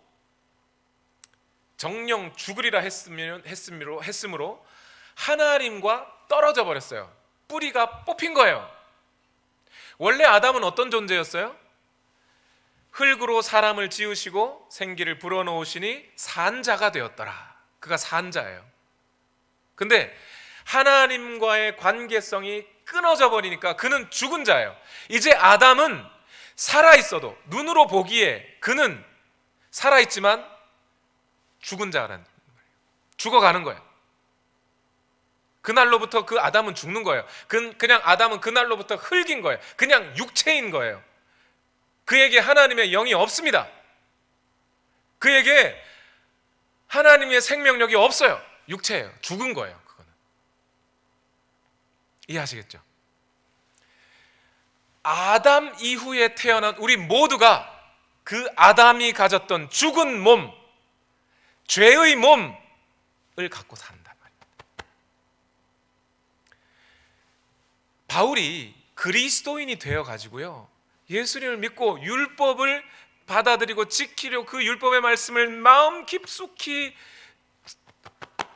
정령 죽으리라 했으므로 하나님과 떨어져 버렸어요. 뿌리가 뽑힌 거예요. 원래 아담은 어떤 존재였어요? 흙으로 사람을 지으시고 생기를 불어넣으시니 산자가 되었더라. 그가 산자예요. 근데 하나님과의 관계성이 끊어져 버리니까 그는 죽은 자예요. 이제 아담은 살아있어도 눈으로 보기에 그는 살아있지만 죽은 자라는 거예요. 죽어가는 거예요. 그날로부터 그 아담은 죽는 거예요. 그냥 아담은 그날로부터 흙인 거예요. 그냥 육체인 거예요. 그에게 하나님의 영이 없습니다. 그에게 하나님의 생명력이 없어요. 육체예요. 죽은 거예요. 그거는. 이해하시겠죠? 아담 이후에 태어난 우리 모두가 그 아담이 가졌던 죽은 몸, 죄의 몸을 갖고 산단 말이에요. 바울이 그리스도인이 되어가지고요, 예수님을 믿고 율법을 받아들이고 지키려 그 율법의 말씀을 마음 깊숙이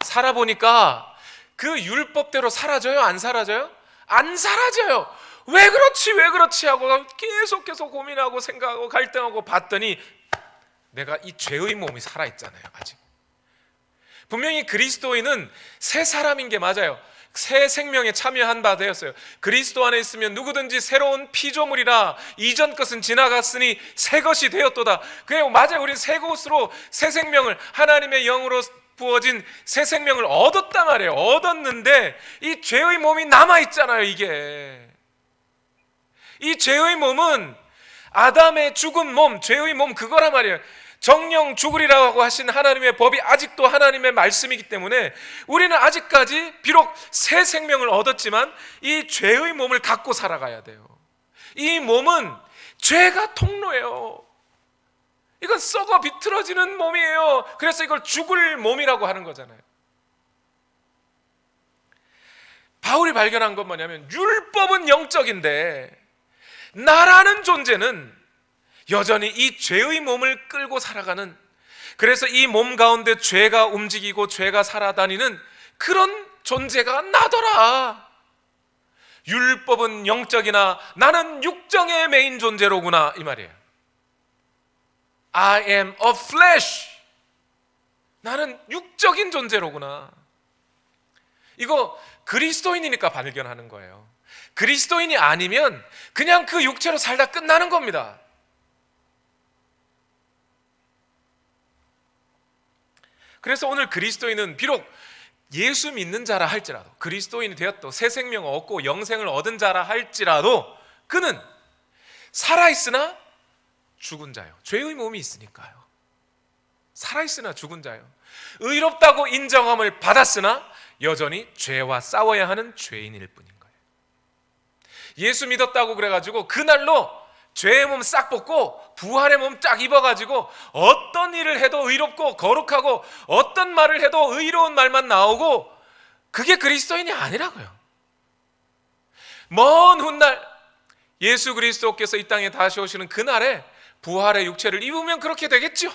살아보니까 그 율법대로 사라져요? 안 사라져요? 안 사라져요. 왜 그렇지 하고 계속 고민하고 생각하고 갈등하고 봤더니 내가 이 죄의 몸이 살아있잖아요. 아직 분명히 그리스도인은 새 사람인 게 맞아요. 새 생명에 참여한 바 되었어요. 그리스도 안에 있으면 누구든지 새로운 피조물이라, 이전 것은 지나갔으니 새 것이 되었도다. 그게 맞아요. 우리 새 것으로 새 생명을, 하나님의 영으로 부어진 새 생명을 얻었단 말이에요. 얻었는데 이 죄의 몸이 남아있잖아요. 이게 이 죄의 몸은 아담의 죽은 몸, 죄의 몸, 그거란 말이에요. 정령 죽으리라고 하신 하나님의 법이 아직도 하나님의 말씀이기 때문에 우리는 아직까지 비록 새 생명을 얻었지만 이 죄의 몸을 갖고 살아가야 돼요. 이 몸은 죄가 통로예요. 이건 썩어 비틀어지는 몸이에요. 그래서 이걸 죽을 몸이라고 하는 거잖아요. 바울이 발견한 건 뭐냐면, 율법은 영적인데 나라는 존재는 여전히 이 죄의 몸을 끌고 살아가는, 그래서 이 몸 가운데 죄가 움직이고 죄가 살아다니는 그런 존재가 나더라. 율법은 영적이나 나는 육정의 메인 존재로구나, 이 말이에요. I am a flesh. 나는 육적인 존재로구나. 이거 그리스도인이니까 발견하는 거예요. 그리스도인이 아니면 그냥 그 육체로 살다 끝나는 겁니다. 그래서 오늘 그리스도인은 비록 예수 믿는 자라 할지라도, 그리스도인이 되었고 새 생명을 얻고 영생을 얻은 자라 할지라도 그는 살아있으나 죽은 자요. 죄의 몸이 있으니까요. 살아있으나 죽은 자요. 의롭다고 인정함을 받았으나 여전히 죄와 싸워야 하는 죄인일 뿐인 거예요. 예수 믿었다고 그래가지고 그날로 죄의 몸 싹 벗고 부활의 몸 쫙 입어가지고 어떤 일을 해도 의롭고 거룩하고 어떤 말을 해도 의로운 말만 나오고, 그게 그리스도인이 아니라고요. 먼 훗날 예수 그리스도께서 이 땅에 다시 오시는 그날에 부활의 육체를 입으면 그렇게 되겠죠.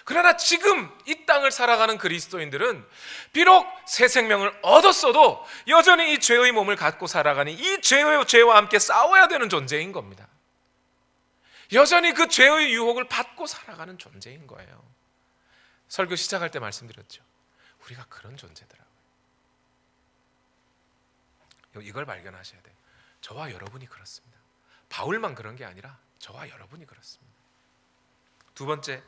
그러나 지금 이 땅을 살아가는 그리스도인들은 비록 새 생명을 얻었어도 여전히 이 죄의 몸을 갖고 살아가니 이 죄와 함께 싸워야 되는 존재인 겁니다. 여전히 그 죄의 유혹을 받고 살아가는 존재인 거예요. 설교 시작할 때 말씀드렸죠. 우리가 그런 존재더라고요. 이걸 발견하셔야 돼요. 저와 여러분이 그렇습니다. 바울만 그런 게 아니라 저와 여러분이 그렇습니다. 두 번째,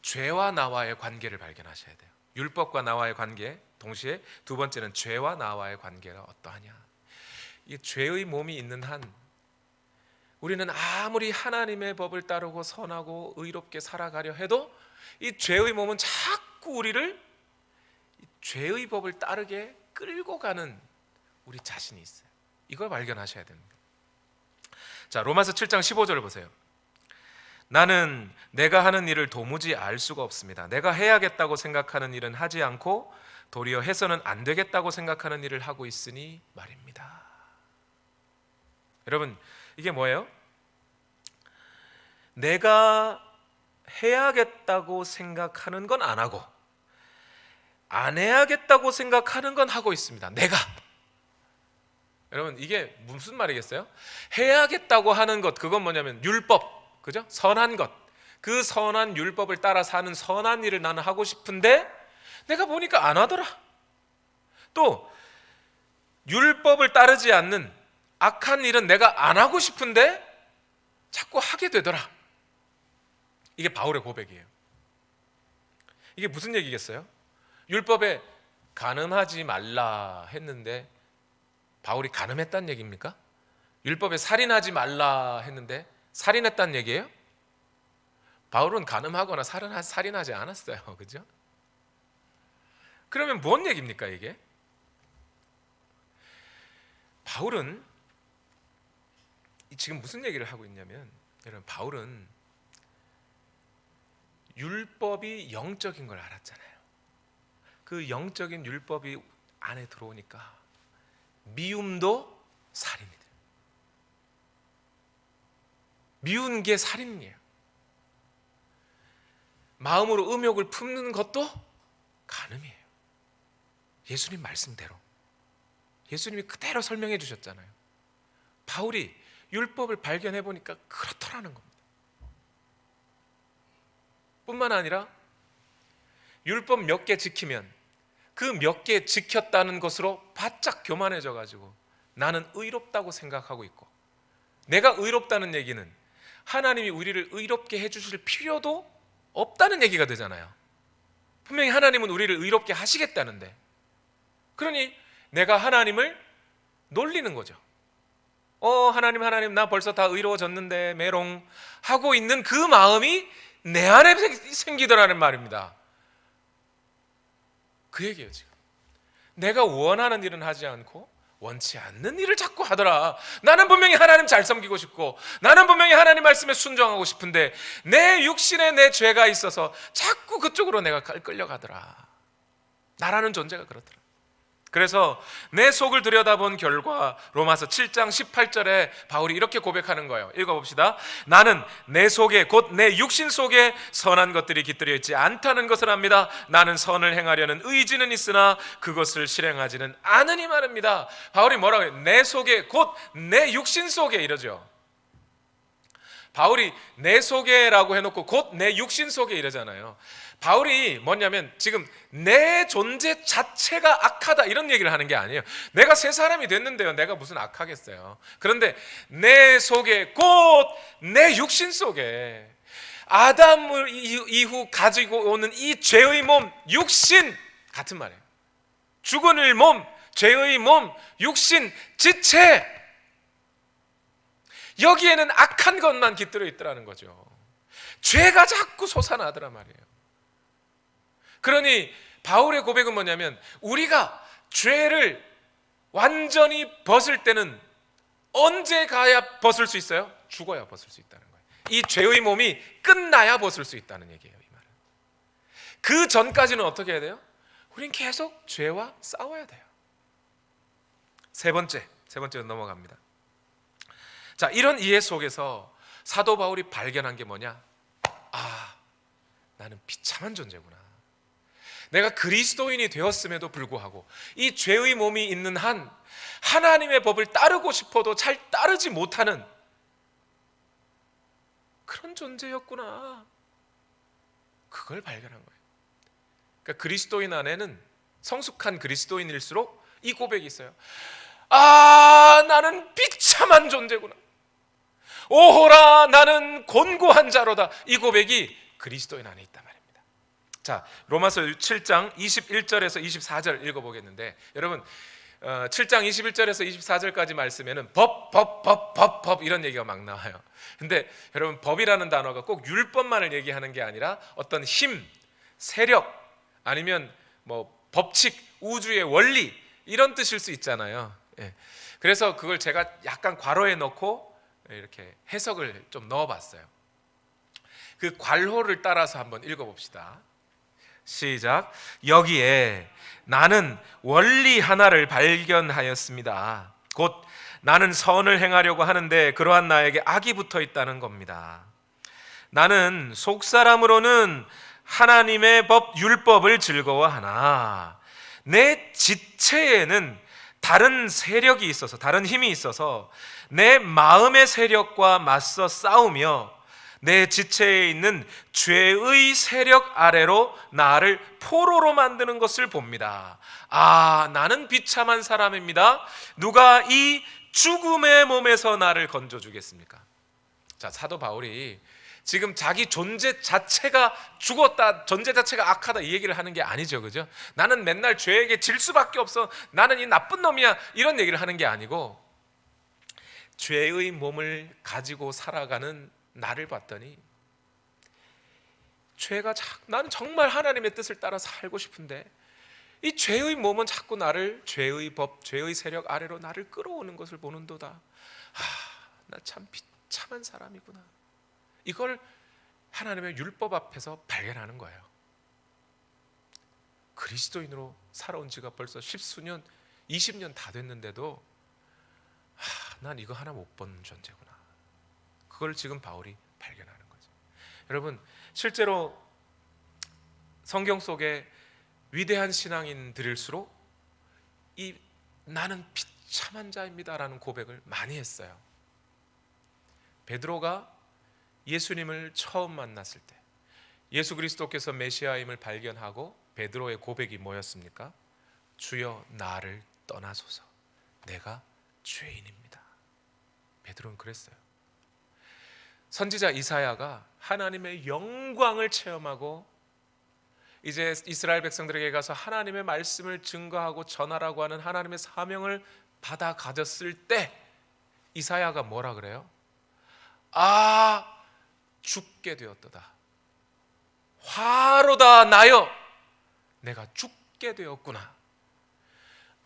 죄와 나와의 관계를 발견하셔야 돼요. 율법과 나와의 관계, 동시에 두 번째는 죄와 나와의 관계가 어떠하냐. 이 죄의 몸이 있는 한 우리는 아무리 하나님의 법을 따르고 선하고 의롭게 살아가려 해도 이 죄의 몸은 자꾸 우리를 죄의 법을 따르게 끌고 가는 우리 자신이 있어요. 이걸 발견하셔야 됩니다. 자, 로마서 7장 15절을 보세요. 나는 내가 하는 일을 도무지 알 수가 없습니다. 내가 해야겠다고 생각하는 일은 하지 않고 도리어 해서는 안 되겠다고 생각하는 일을 하고 있으니 말입니다. 여러분, 이게 뭐예요? 내가 해야겠다고 생각하는 건 안 하고 안 해야겠다고 생각하는 건 하고 있습니다. 내가. 여러분, 이게 무슨 말이겠어요? 해야겠다고 하는 것, 그건 뭐냐면 율법, 그죠? 선한 것, 그 선한 율법을 따라 사는 선한 일을 나는 하고 싶은데 내가 보니까 안 하더라. 또 율법을 따르지 않는 악한 일은 내가 안 하고 싶은데 자꾸 하게 되더라. 이게 바울의 고백이에요. 이게 무슨 얘기겠어요? 율법에 간음하지 말라 했는데 바울이 간음했다는 얘기입니까? 율법에 살인하지 말라 했는데 살인했다는 얘기예요? 바울은 간음하거나 살인하지 않았어요. 그죠? 그러면 뭔 얘기입니까 이게? 바울은 지금 무슨 얘기를 하고 있냐면, 여러분, 바울은 율법이 영적인 걸 알았잖아요. 그 영적인 율법이 안에 들어오니까 미움도 살인이 돼요. 미운 게 살인이에요. 마음으로 음욕을 품는 것도 간음이에요. 예수님 말씀대로, 예수님이 그대로 설명해 주셨잖아요. 바울이 율법을 발견해 보니까 그렇더라는 겁니다. 뿐만 아니라 율법 몇 개 지키면 그 몇 개 지켰다는 것으로 바짝 교만해져 가지고 나는 의롭다고 생각하고 있고, 내가 의롭다는 얘기는 하나님이 우리를 의롭게 해주실 필요도 없다는 얘기가 되잖아요. 분명히 하나님은 우리를 의롭게 하시겠다는데, 그러니 내가 하나님을 놀리는 거죠. 하나님 나 벌써 다 의로워졌는데 메롱 하고 있는 그 마음이 내 안에 생기더라는 말입니다. 그 얘기예요. 지금 내가 원하는 일은 하지 않고 원치 않는 일을 자꾸 하더라. 나는 분명히 하나님 잘 섬기고 싶고 나는 분명히 하나님 말씀에 순종하고 싶은데 내 육신에 내 죄가 있어서 자꾸 그쪽으로 내가 끌려가더라. 나라는 존재가 그렇더라. 그래서 내 속을 들여다본 결과 로마서 7장 18절에 바울이 이렇게 고백하는 거예요. 읽어봅시다. 나는 내 속에, 곧 내 육신 속에 선한 것들이 깃들여 있지 않다는 것을 압니다. 나는 선을 행하려는 의지는 있으나 그것을 실행하지는 않으니 말입니다. 바울이 뭐라고 해요? 내 속에, 곧 내 육신 속에 이러죠. 바울이 내 속에라고 해놓고 곧 내 육신 속에 이러잖아요. 바울이 뭐냐면 지금 내 존재 자체가 악하다 이런 얘기를 하는 게 아니에요. 내가 새 사람이 됐는데요, 내가 무슨 악하겠어요. 그런데 내 속에, 곧 내 육신 속에 아담 이후 가지고 오는 이 죄의 몸, 육신 같은 말이에요. 죽은 몸, 죄의 몸, 육신, 지체, 여기에는 악한 것만 깃들어 있더라는 거죠. 죄가 자꾸 솟아나더란 말이에요. 그러니 바울의 고백은 뭐냐면, 우리가 죄를 완전히 벗을 때는 언제 가야 벗을 수 있어요? 죽어야 벗을 수 있다는 거예요. 이 죄의 몸이 끝나야 벗을 수 있다는 얘기예요. 이 말은. 그 전까지는 어떻게 해야 돼요? 우린 계속 죄와 싸워야 돼요. 세 번째로 넘어갑니다. 자, 이런 이해 속에서 사도 바울이 발견한 게 뭐냐? 나는 비참한 존재구나. 내가 그리스도인이 되었음에도 불구하고 이 죄의 몸이 있는 한 하나님의 법을 따르고 싶어도 잘 따르지 못하는 그런 존재였구나. 그걸 발견한 거예요. 그러니까 그리스도인 안에는, 성숙한 그리스도인일수록 이 고백이 있어요. 나는 비참한 존재구나. 오호라, 나는 곤고한 자로다. 이 고백이 그리스도인 안에 있단 말입니다. 자, 로마서 7장 21절에서 24절 읽어보겠는데, 여러분 7장 21절에서 24절까지 말씀에는 법 이런 얘기가 막 나와요. 근데 여러분, 법이라는 단어가 꼭 율법만을 얘기하는 게 아니라 어떤 힘, 세력, 아니면 뭐 법칙, 우주의 원리, 이런 뜻일 수 있잖아요. 그래서 그걸 제가 약간 괄호에 넣고 이렇게 해석을 좀 넣어봤어요. 그 괄호를 따라서 한번 읽어봅시다. 시작. 여기에 나는 원리 하나를 발견하였습니다. 곧 나는 선을 행하려고 하는데 그러한 나에게 악이 붙어 있다는 겁니다. 나는 속사람으로는 하나님의 법 율법을 즐거워하나 내 지체에는 다른 세력이 있어서, 다른 힘이 있어서 내 마음의 세력과 맞서 싸우며 내 지체에 있는 죄의 세력 아래로 나를 포로로 만드는 것을 봅니다. 나는 비참한 사람입니다. 누가 이 죽음의 몸에서 나를 건져주겠습니까? 자, 사도 바울이 지금 자기 존재 자체가 죽었다, 존재 자체가 악하다, 이 얘기를 하는 게 아니죠, 그죠? 나는 맨날 죄에게 질 수밖에 없어, 나는 이 나쁜 놈이야, 이런 얘기를 하는 게 아니고, 죄의 몸을 가지고 살아가는 나를 봤더니 나는 정말 하나님의 뜻을 따라 살고 싶은데 이 죄의 몸은 자꾸 나를 죄의 법, 죄의 세력 아래로 나를 끌어오는 것을 보는도다. 나 참 비참한 사람이구나. 이걸 하나님의 율법 앞에서 발견하는 거예요. 그리스도인으로 살아온 지가 벌써 10수년, 20년 다 됐는데도 난 이거 하나 못 본 존재구나. 그걸 지금 바울이 발견하는 거죠. 여러분, 실제로 성경 속에 위대한 신앙인들일수록 이 나는 비참한 자입니다라는 고백을 많이 했어요. 베드로가 예수님을 처음 만났을 때 예수 그리스도께서 메시아임을 발견하고 베드로의 고백이 뭐였습니까? 주여 나를 떠나소서, 내가 죄인입니다. 베드로는 그랬어요. 선지자 이사야가 하나님의 영광을 체험하고 이제 이스라엘 백성들에게 가서 하나님의 말씀을 증거하고 전하라고 하는 하나님의 사명을 받아 가졌을 때 이사야가 뭐라 그래요? 죽게 되었도다. 화로다 나여, 내가 죽게 되었구나.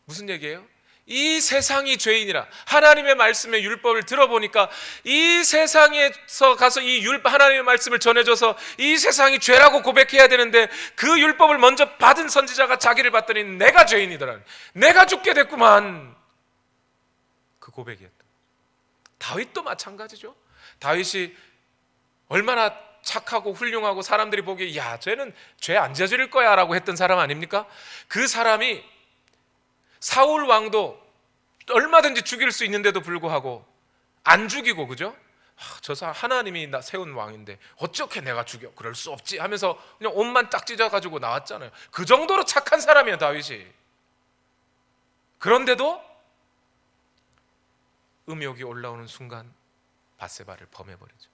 무슨 얘기예요? 이 세상이 죄인이라, 하나님의 말씀의 율법을 들어보니까 이 세상에서 가서 이 하나님의 말씀을 전해줘서 이 세상이 죄라고 고백해야 되는데 그 율법을 먼저 받은 선지자가 자기를 봤더니 내가 죄인이더라, 내가 죽게 됐구만. 그 고백이었다. 다윗도 마찬가지죠. 다윗이 얼마나 착하고 훌륭하고 사람들이 보기에 야, 쟤는 죄 안 저지를 거야 라고 했던 사람 아닙니까? 그 사람이 사울 왕도 얼마든지 죽일 수 있는데도 불구하고 안 죽이고, 그죠? 저 사람 하나님이 나 세운 왕인데 어떻게 내가 죽여? 그럴 수 없지 하면서 그냥 옷만 딱 찢어가지고 나왔잖아요. 그 정도로 착한 사람이에요, 다윗이. 그런데도 음욕이 올라오는 순간 밧세바를 범해버리죠.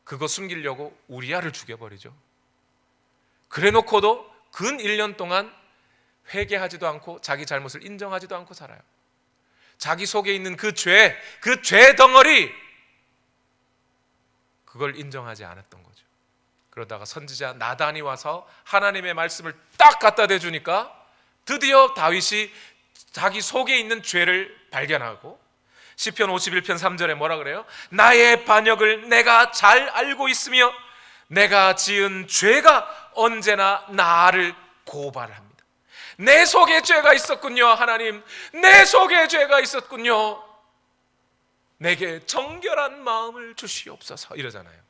그거 숨기려고 우리아를 죽여버리죠. 그래놓고도 근 1년 동안 회개하지도 않고 자기 잘못을 인정하지도 않고 살아요. 자기 속에 있는 그 죄 덩어리, 그걸 인정하지 않았던 거죠. 그러다가 선지자 나단이 와서 하나님의 말씀을 딱 갖다 대주니까 드디어 다윗이 자기 속에 있는 죄를 발견하고 시편 51편 3절에 뭐라 그래요? 나의 반역을 내가 잘 알고 있으며 내가 지은 죄가 언제나 나를 고발합니다. 내 속에 죄가 있었군요. 하나님, 내 속에 죄가 있었군요. 내게 정결한 마음을 주시옵소서 이러잖아요.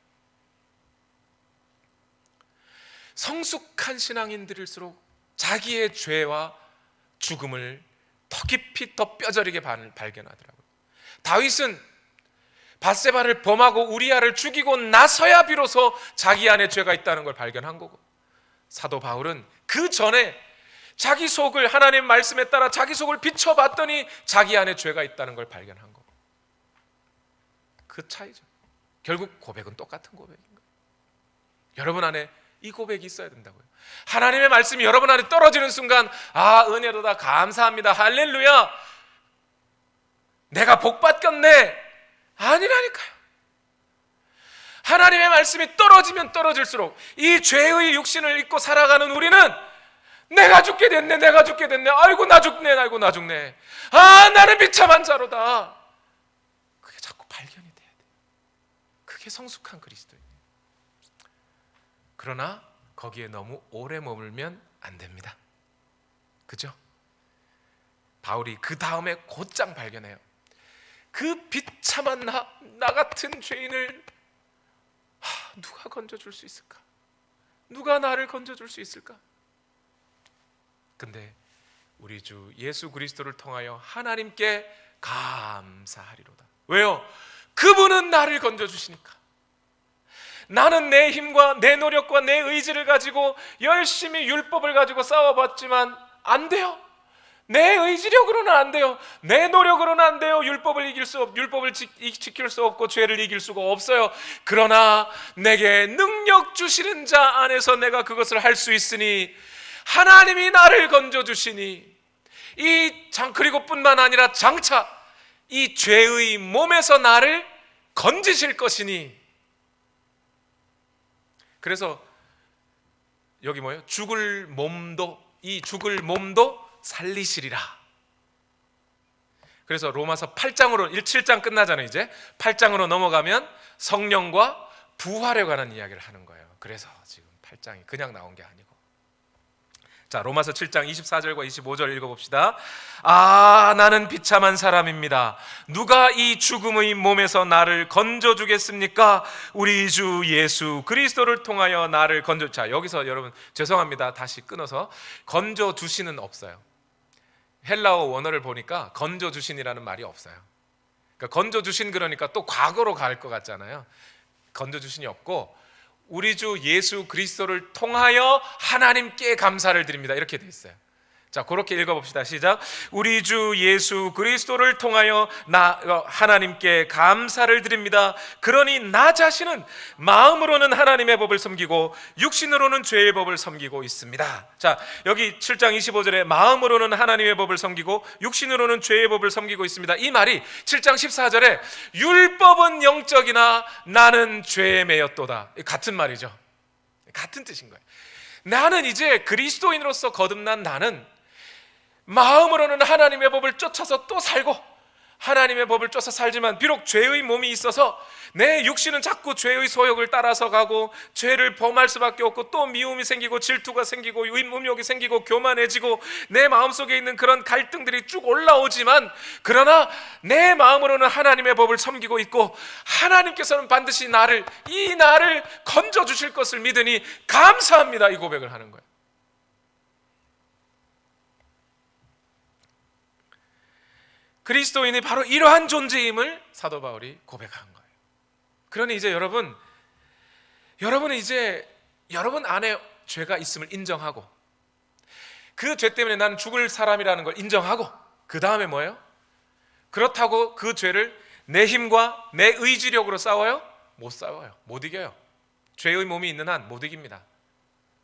성숙한 신앙인들일수록 자기의 죄와 죽음을 더 깊이 더 뼈저리게 발견하더라고요. 다윗은 밧세바를 범하고 우리아를 죽이고 나서야 비로소 자기 안에 죄가 있다는 걸 발견한 거고, 사도 바울은 그 전에 자기 속을 하나님 말씀에 따라 자기 속을 비춰봤더니 자기 안에 죄가 있다는 걸 발견한 거고, 그 차이죠. 결국 고백은 똑같은 고백인 거예요. 여러분 안에 이 고백이 있어야 된다고요. 하나님의 말씀이 여러분 안에 떨어지는 순간, 아, 은혜로다, 감사합니다, 할렐루야, 내가 복 받겠네, 아니라니까요. 하나님의 말씀이 떨어지면 떨어질수록 이 죄의 육신을 입고 살아가는 우리는 내가 죽게 됐네, 내가 죽게 됐네, 아이고 나 죽네, 아이고 나 죽네, 아 나는 비참한 자로다. 그게 자꾸 발견이 돼야 돼. 그게 성숙한 그리스도예요. 그러나 거기에 너무 오래 머물면 안 됩니다. 그죠? 바울이 그 다음에 곧장 발견해요. 그 비참한 나 같은 죄인을 누가 건져줄 수 있을까? 누가 나를 건져줄 수 있을까? 근데 우리 주 예수 그리스도를 통하여 하나님께 감사하리로다. 왜요? 그분은 나를 건져주시니까. 나는 내 힘과 내 노력과 내 의지를 가지고 열심히 율법을 가지고 싸워봤지만 안 돼요. 내 의지력으로는 안 돼요. 내 노력으로는 안 돼요. 율법을 지킬 수 없고 죄를 이길 수가 없어요. 그러나 내게 능력 주시는 자 안에서 내가 그것을 할 수 있으니 하나님이 나를 건져주시니, 그리고 뿐만 아니라 장차 이 죄의 몸에서 나를 건지실 것이니. 그래서 여기 뭐예요? 죽을 몸도 살리시리라. 그래서 로마서 8장으로 7장 끝나잖아요. 이제 8장으로 넘어가면 성령과 부활에 관한 이야기를 하는 거예요. 그래서 지금 8장이 그냥 나온 게 아니고, 자, 로마서 7장 24절과 25절 읽어봅시다. 아, 나는 비참한 사람입니다. 누가 이 죽음의 몸에서 나를 건져주겠습니까? 우리 주 예수 그리스도를 통하여 나를 자, 여기서 여러분 죄송합니다, 다시 끊어서 건져주시는 없어요. 헬라어 원어를 보니까 건져주신이라는 말이 없어요. 그러니까 건져주신, 그러니까 또 과거로 갈 것 같잖아요. 건져주신이 없고 우리 주 예수 그리스도를 통하여 하나님께 감사를 드립니다, 이렇게 돼 있어요. 자, 그렇게 읽어봅시다. 시작. 우리 주 예수 그리스도를 통하여 하나님께 감사를 드립니다. 그러니 나 자신은 마음으로는 하나님의 법을 섬기고 육신으로는 죄의 법을 섬기고 있습니다. 자, 여기 7장 25절에 마음으로는 하나님의 법을 섬기고 육신으로는 죄의 법을 섬기고 있습니다. 이 말이 7장 14절에 율법은 영적이나 나는 죄에 매였도다, 같은 말이죠. 같은 뜻인 거예요. 나는 이제 그리스도인으로서 거듭난 나는 마음으로는 하나님의 법을 쫓아서 또 살고, 하나님의 법을 쫓아 살지만 비록 죄의 몸이 있어서 내 육신은 자꾸 죄의 소욕을 따라서 가고 죄를 범할 수밖에 없고, 또 미움이 생기고 질투가 생기고 음욕이 생기고 교만해지고 내 마음속에 있는 그런 갈등들이 쭉 올라오지만, 그러나 내 마음으로는 하나님의 법을 섬기고 있고 하나님께서는 반드시 나를 건져주실 것을 믿으니 감사합니다, 이 고백을 하는 거예요. 그리스도인이 바로 이러한 존재임을 사도 바울이 고백한 거예요. 그러니 이제 여러분은 이제 여러분 안에 죄가 있음을 인정하고, 그 죄 때문에 나는 죽을 사람이라는 걸 인정하고, 그 다음에 뭐예요? 그렇다고 그 죄를 내 힘과 내 의지력으로 싸워요? 못 싸워요. 못 이겨요. 죄의 몸이 있는 한 못 이깁니다.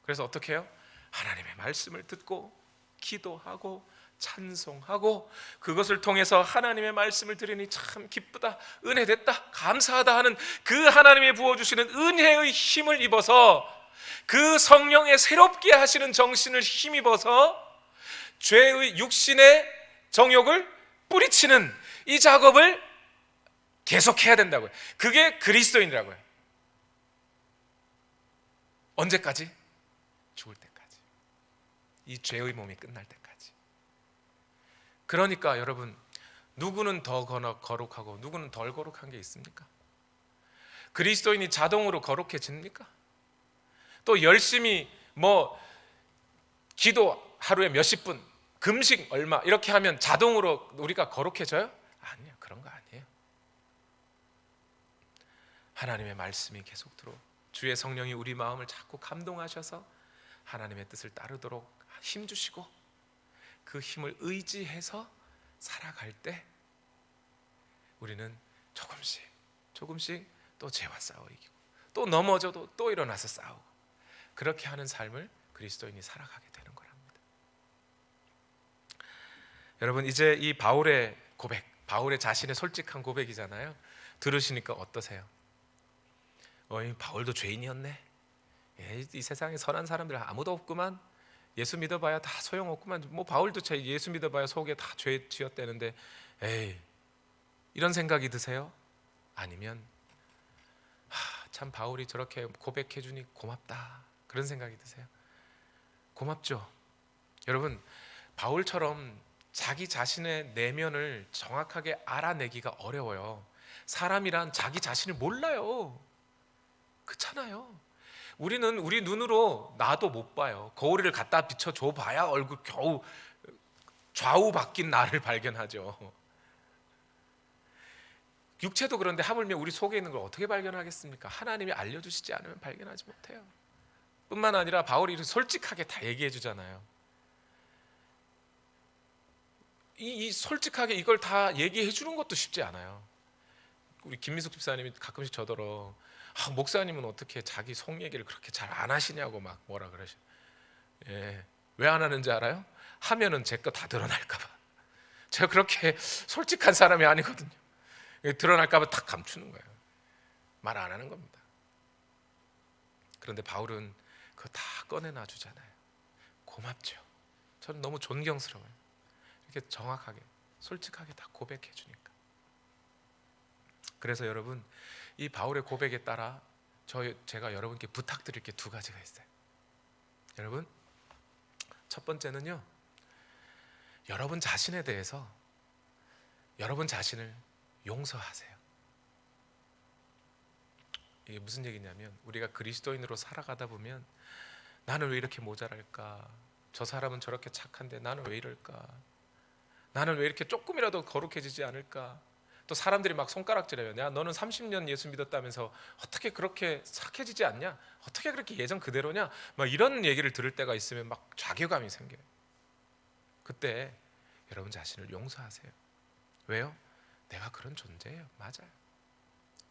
그래서 어떻게 해요? 하나님의 말씀을 듣고 기도하고 찬송하고, 그것을 통해서 하나님의 말씀을 들으니 참 기쁘다, 은혜됐다, 감사하다 하는 그 하나님이 부어주시는 은혜의 힘을 입어서, 그 성령의 새롭게 하시는 정신을 힘입어서 죄의 육신의 정욕을 뿌리치는 이 작업을 계속해야 된다고요. 그게 그리스도인이라고요. 언제까지? 죽을 때까지. 이 죄의 몸이 끝날 때까지. 그러니까 여러분, 누구는 더 거룩하고 누구는 덜 거룩한 게 있습니까? 그리스도인이 자동으로 거룩해집니까? 또 열심히 기도 하루에 몇십 분, 금식 얼마 이렇게 하면 자동으로 우리가 거룩해져요? 아니요, 그런 거 아니에요. 하나님의 말씀이 계속 들어, 주의 성령이 우리 마음을 자꾸 감동하셔서 하나님의 뜻을 따르도록 힘 주시고, 그 힘을 의지해서 살아갈 때 우리는 조금씩 또 죄와 싸워 이기고, 또 넘어져도 또 일어나서 싸우고, 그렇게 하는 삶을 그리스도인이 살아가게 되는 거랍니다. 여러분, 이제 이 바울의 고백, 바울의 자신의 솔직한 고백이잖아요. 들으시니까 어떠세요? 바울도 죄인이었네. 이 세상에 선한 사람들 아무도 없구만. 예수 믿어봐야 다 소용없구만. 바울도 예수 믿어봐야 속에 다 죄 지었대는데, 이런 생각이 드세요? 아니면 참 바울이 저렇게 고백해 주니 고맙다, 그런 생각이 드세요? 고맙죠. 여러분, 바울처럼 자기 자신의 내면을 정확하게 알아내기가 어려워요. 사람이란 자기 자신을 몰라요. 그렇잖아요. 우리는 우리 눈으로 나도 못 봐요. 거울을 갖다 비춰줘 봐야 얼굴 겨우 좌우 바뀐 나를 발견하죠. 육체도 그런데 하물며 우리 속에 있는 걸 어떻게 발견하겠습니까? 하나님이 알려주시지 않으면 발견하지 못해요. 뿐만 아니라 바울이 솔직하게 다 얘기해 주잖아요. 이 솔직하게 이걸 다 얘기해 주는 것도 쉽지 않아요. 우리 김미숙 집사님이 가끔씩 저더러 목사님은 어떻게 자기 속 얘기를 그렇게 잘 안 하시냐고 막 뭐라 그러셔. 왜 안 하는지 알아요? 하면은 제 거 다 드러날까 봐. 제가 그렇게 솔직한 사람이 아니거든요. 드러날까 봐 탁 감추는 거예요. 말 안 하는 겁니다. 그런데 바울은 그거 다 꺼내놔 주잖아요. 고맙죠. 저는 너무 존경스러워요. 이렇게 정확하게 솔직하게 다 고백해 주니까. 그래서 여러분, 이 바울의 고백에 따라 제가 여러분께 부탁드릴 게 두 가지가 있어요. 여러분, 첫 번째는요, 여러분 자신에 대해서 여러분 자신을 용서하세요. 이게 무슨 얘기냐면, 우리가 그리스도인으로 살아가다 보면 나는 왜 이렇게 모자랄까? 저 사람은 저렇게 착한데 나는 왜 이럴까? 나는 왜 이렇게 조금이라도 거룩해지지 않을까? 또 사람들이 막 손가락질해요. 야, 너는 30년 예수 믿었다면서 어떻게 그렇게 착해지지 않냐? 어떻게 그렇게 예전 그대로냐? 막 이런 얘기를 들을 때가 있으면 막 자괴감이 생겨요. 그때 여러분 자신을 용서하세요. 왜요? 내가 그런 존재예요. 맞아요.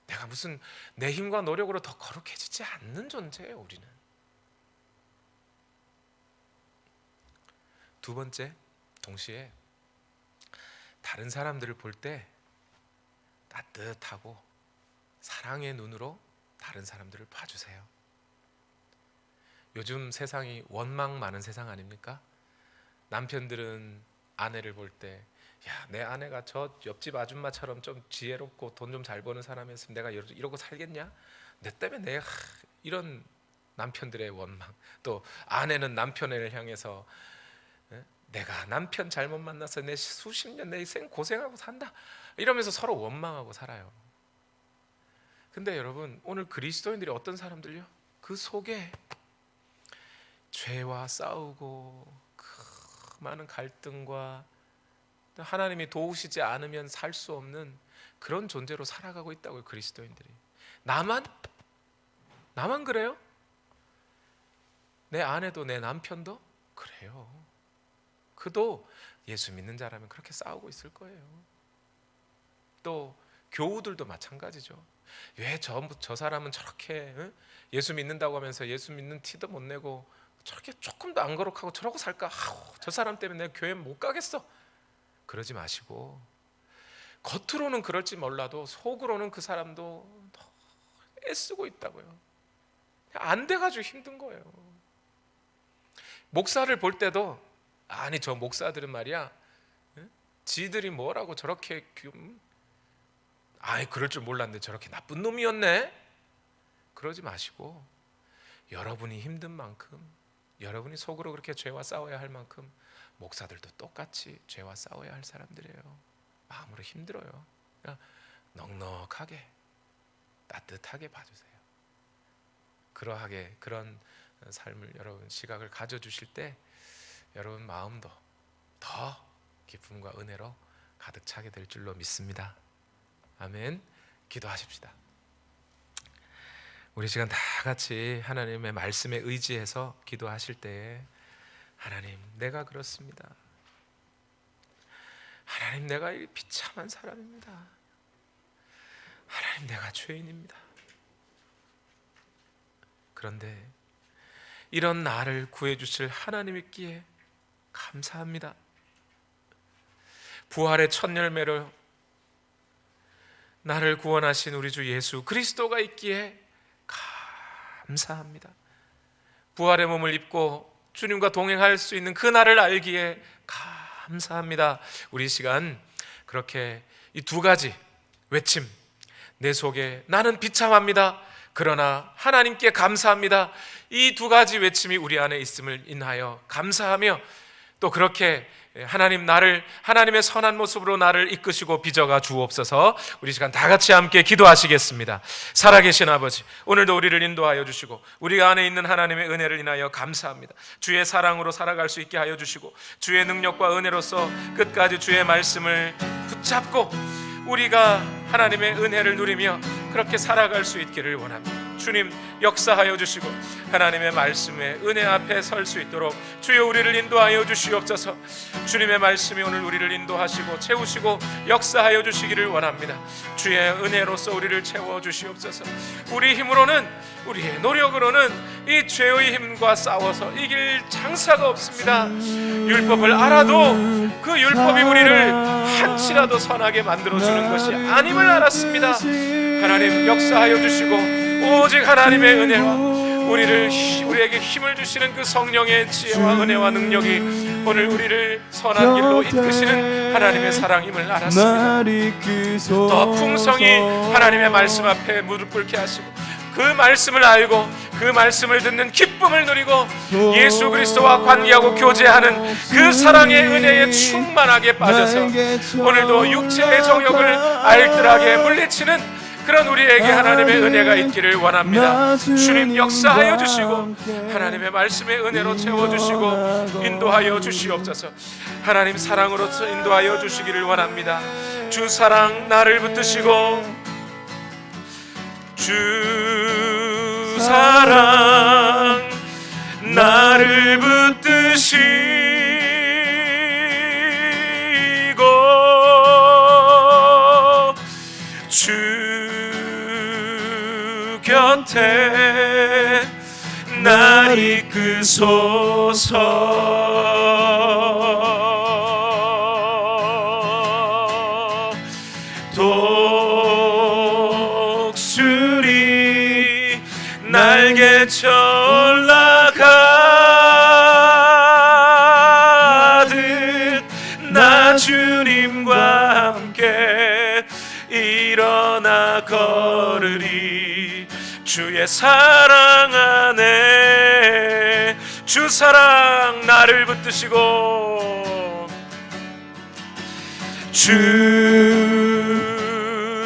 내가 무슨 내 힘과 노력으로 더 거룩해지지 않는 존재예요, 우리는. 두 번째, 동시에 다른 사람들을 볼 때 따뜻하고 사랑의 눈으로 다른 사람들을 봐주세요. 요즘 세상이 원망 많은 세상 아닙니까? 남편들은 아내를 볼 때, 야, 내 아내가 저 옆집 아줌마처럼 좀 지혜롭고 돈 좀 잘 버는 사람이었으면 내가 이러고 살겠냐? 내 때문에 내가 이런 남편들의 원망. 또 아내는 남편을 향해서, 내가 남편 잘못 만나서 내 수십 년 내 생 고생하고 산다, 이러면서 서로 원망하고 살아요. 근데 여러분, 오늘 그리스도인들이 어떤 사람들요? 그 속에 죄와 싸우고 그 많은 갈등과 하나님이 도우시지 않으면 살 수 없는 그런 존재로 살아가고 있다고요, 그리스도인들이. 나만 그래요? 내 아내도 내 남편도 그래요. 그도 예수 믿는 자라면 그렇게 싸우고 있을 거예요. 또 교우들도 마찬가지죠. 왜 저 사람은 저렇게 예수 믿는다고 하면서 예수 믿는 티도 못 내고 저렇게 조금도 안 거룩하고 저러고 살까? 저 사람 때문에 내가 교회 못 가겠어. 그러지 마시고, 겉으로는 그럴지 몰라도 속으로는 그 사람도 애쓰고 있다고요. 안 돼가지고 힘든 거예요. 목사를 볼 때도, 아니 저 목사들은 말이야, 지들이 뭐라고 저렇게 아이, 그럴 줄 몰랐는데 저렇게 나쁜 놈이었네. 그러지 마시고, 여러분이 힘든 만큼, 여러분이 속으로 그렇게 죄와 싸워야 할 만큼 목사들도 똑같이 죄와 싸워야 할 사람들이에요. 마음으로 힘들어요. 그냥 넉넉하게 따뜻하게 봐주세요. 그러하게 그런 삶을 여러분 시각을 가져주실 때 여러분 마음도 더 기쁨과 은혜로 가득 차게 될 줄로 믿습니다. 아멘. 기도하십시다. 우리 시간 다 같이 하나님의 말씀에 의지해서 기도하실 때에 하나님, 내가 그렇습니다. 하나님, 내가 비참한 사람입니다. 하나님, 내가 죄인입니다. 그런데 이런 나를 구해주실 하나님 있기에 감사합니다. 부활의 첫 열매로 나를 구원하신 우리 주 예수 그리스도가 있기에 감사합니다. 부활의 몸을 입고 주님과 동행할 수 있는 그 날을 알기에 감사합니다. 우리 시간 그렇게 이 두 가지 외침, 내 속에 나는 비참합니다, 그러나 하나님께 감사합니다, 이 두 가지 외침이 우리 안에 있음을 인하여 감사하며, 또 그렇게 하나님, 나를 하나님의 선한 모습으로 나를 이끄시고 빚어가 주옵소서. 우리 시간 다 같이 함께 기도하시겠습니다. 살아계신 아버지, 오늘도 우리를 인도하여 주시고 우리 안에 있는 하나님의 은혜를 인하여 감사합니다. 주의 사랑으로 살아갈 수 있게 하여 주시고 주의 능력과 은혜로서 끝까지 주의 말씀을 붙잡고 우리가 하나님의 은혜를 누리며 그렇게 살아갈 수 있기를 원합니다. 주님, 역사하여 주시고 하나님의 말씀에 은혜 앞에 설 수 있도록 주여 우리를 인도하여 주시옵소서. 주님의 말씀이 오늘 우리를 인도하시고 채우시고 역사하여 주시기를 원합니다. 주의 은혜로서 우리를 채워 주시옵소서. 우리 힘으로는, 우리의 노력으로는 이 죄의 힘과 싸워서 이길 장사가 없습니다. 율법을 알아도 그 율법이 우리를 한치라도 선하게 만들어주는 것이 아님을 알았습니다. 하나님, 역사하여 주시고 오직 하나님의 은혜와 우리에게 힘을 주시는 그 성령의 지혜와 은혜와 능력이 오늘 우리를 선한 길로 이끄시는 하나님의 사랑임을 알았습니다. 더 풍성히 하나님의 말씀 앞에 무릎 꿇게 하시고 그 말씀을 알고 그 말씀을 듣는 기쁨을 누리고 예수 그리스도와 관계하고 교제하는 그 사랑의 은혜에 충만하게 빠져서 오늘도 육체의 정욕을 알뜰하게 물리치는 그런 우리에게 하나님의 은혜가 있기를 원합니다. 주님, 역사하여 주시고 하나님의 말씀의 은혜로 채워주시고 인도하여 주시옵소서. 하나님, 사랑으로서 인도하여 주시기를 원합니다. 주 사랑 나를 붙드시고, 주 사랑 나를 붙드시고, 주 곁에 날 이끄소서. 독수리 날개쳐 올라가듯 나 주님과 함께 일어나 걸으리. 주의 사랑 안에, 주 사랑 나를 붙드시고, 주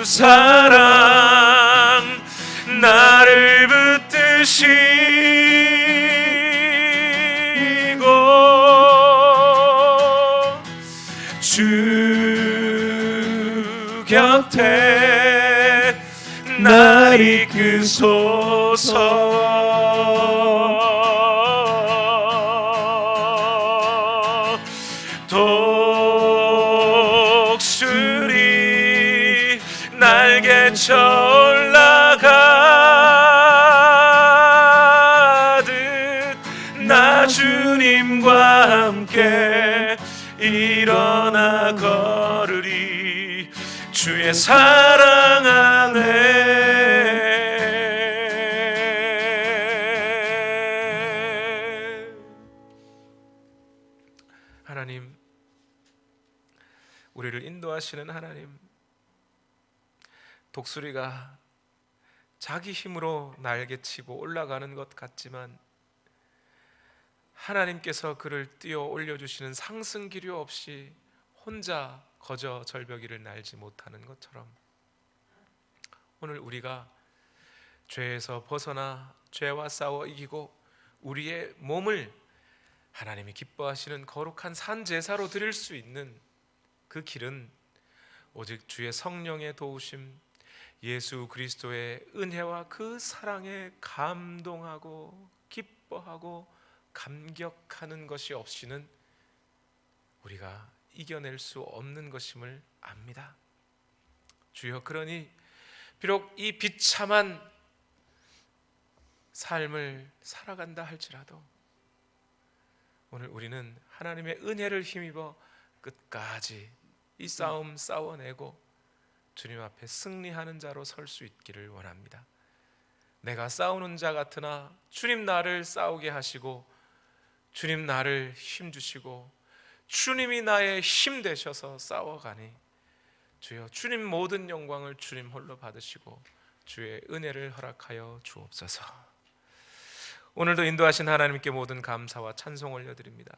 사랑 나를 붙드시고, 주 곁에 날 이끄소서. 독수리 날개쳐 올라가듯 나 주님과 함께 일어나 걸으리. 주의 사랑 안에. 하나님, 우리를 인도하시는 하나님, 독수리가 자기 힘으로 날개치고 올라가는 것 같지만 하나님께서 그를 뛰어 올려주시는 상승기류 없이 혼자 거저 절벽위를 날지 못하는 것처럼 오늘 우리가 죄에서 벗어나 죄와 싸워 이기고 우리의 몸을 하나님이 기뻐하시는 거룩한 산 제사로 드릴 수 있는 그 길은 오직 주의 성령의 도우심, 예수 그리스도의 은혜와 그 사랑에 감동하고 기뻐하고 감격하는 것이 없이는 우리가 이겨낼 수 없는 것임을 압니다. 주여, 그러니 비록 이 비참한 삶을 살아간다 할지라도 오늘 우리는 하나님의 은혜를 힘입어 끝까지 이 싸움 싸워내고 주님 앞에 승리하는 자로 설 수 있기를 원합니다. 내가 싸우는 자 같으나 주님 나를 싸우게 하시고 주님 나를 힘주시고 주님이 나의 힘 되셔서 싸워가니 주여, 주님 모든 영광을 주님 홀로 받으시고 주의 은혜를 허락하여 주옵소서. 오늘도 인도하신 하나님께 모든 감사와 찬송 올려드립니다.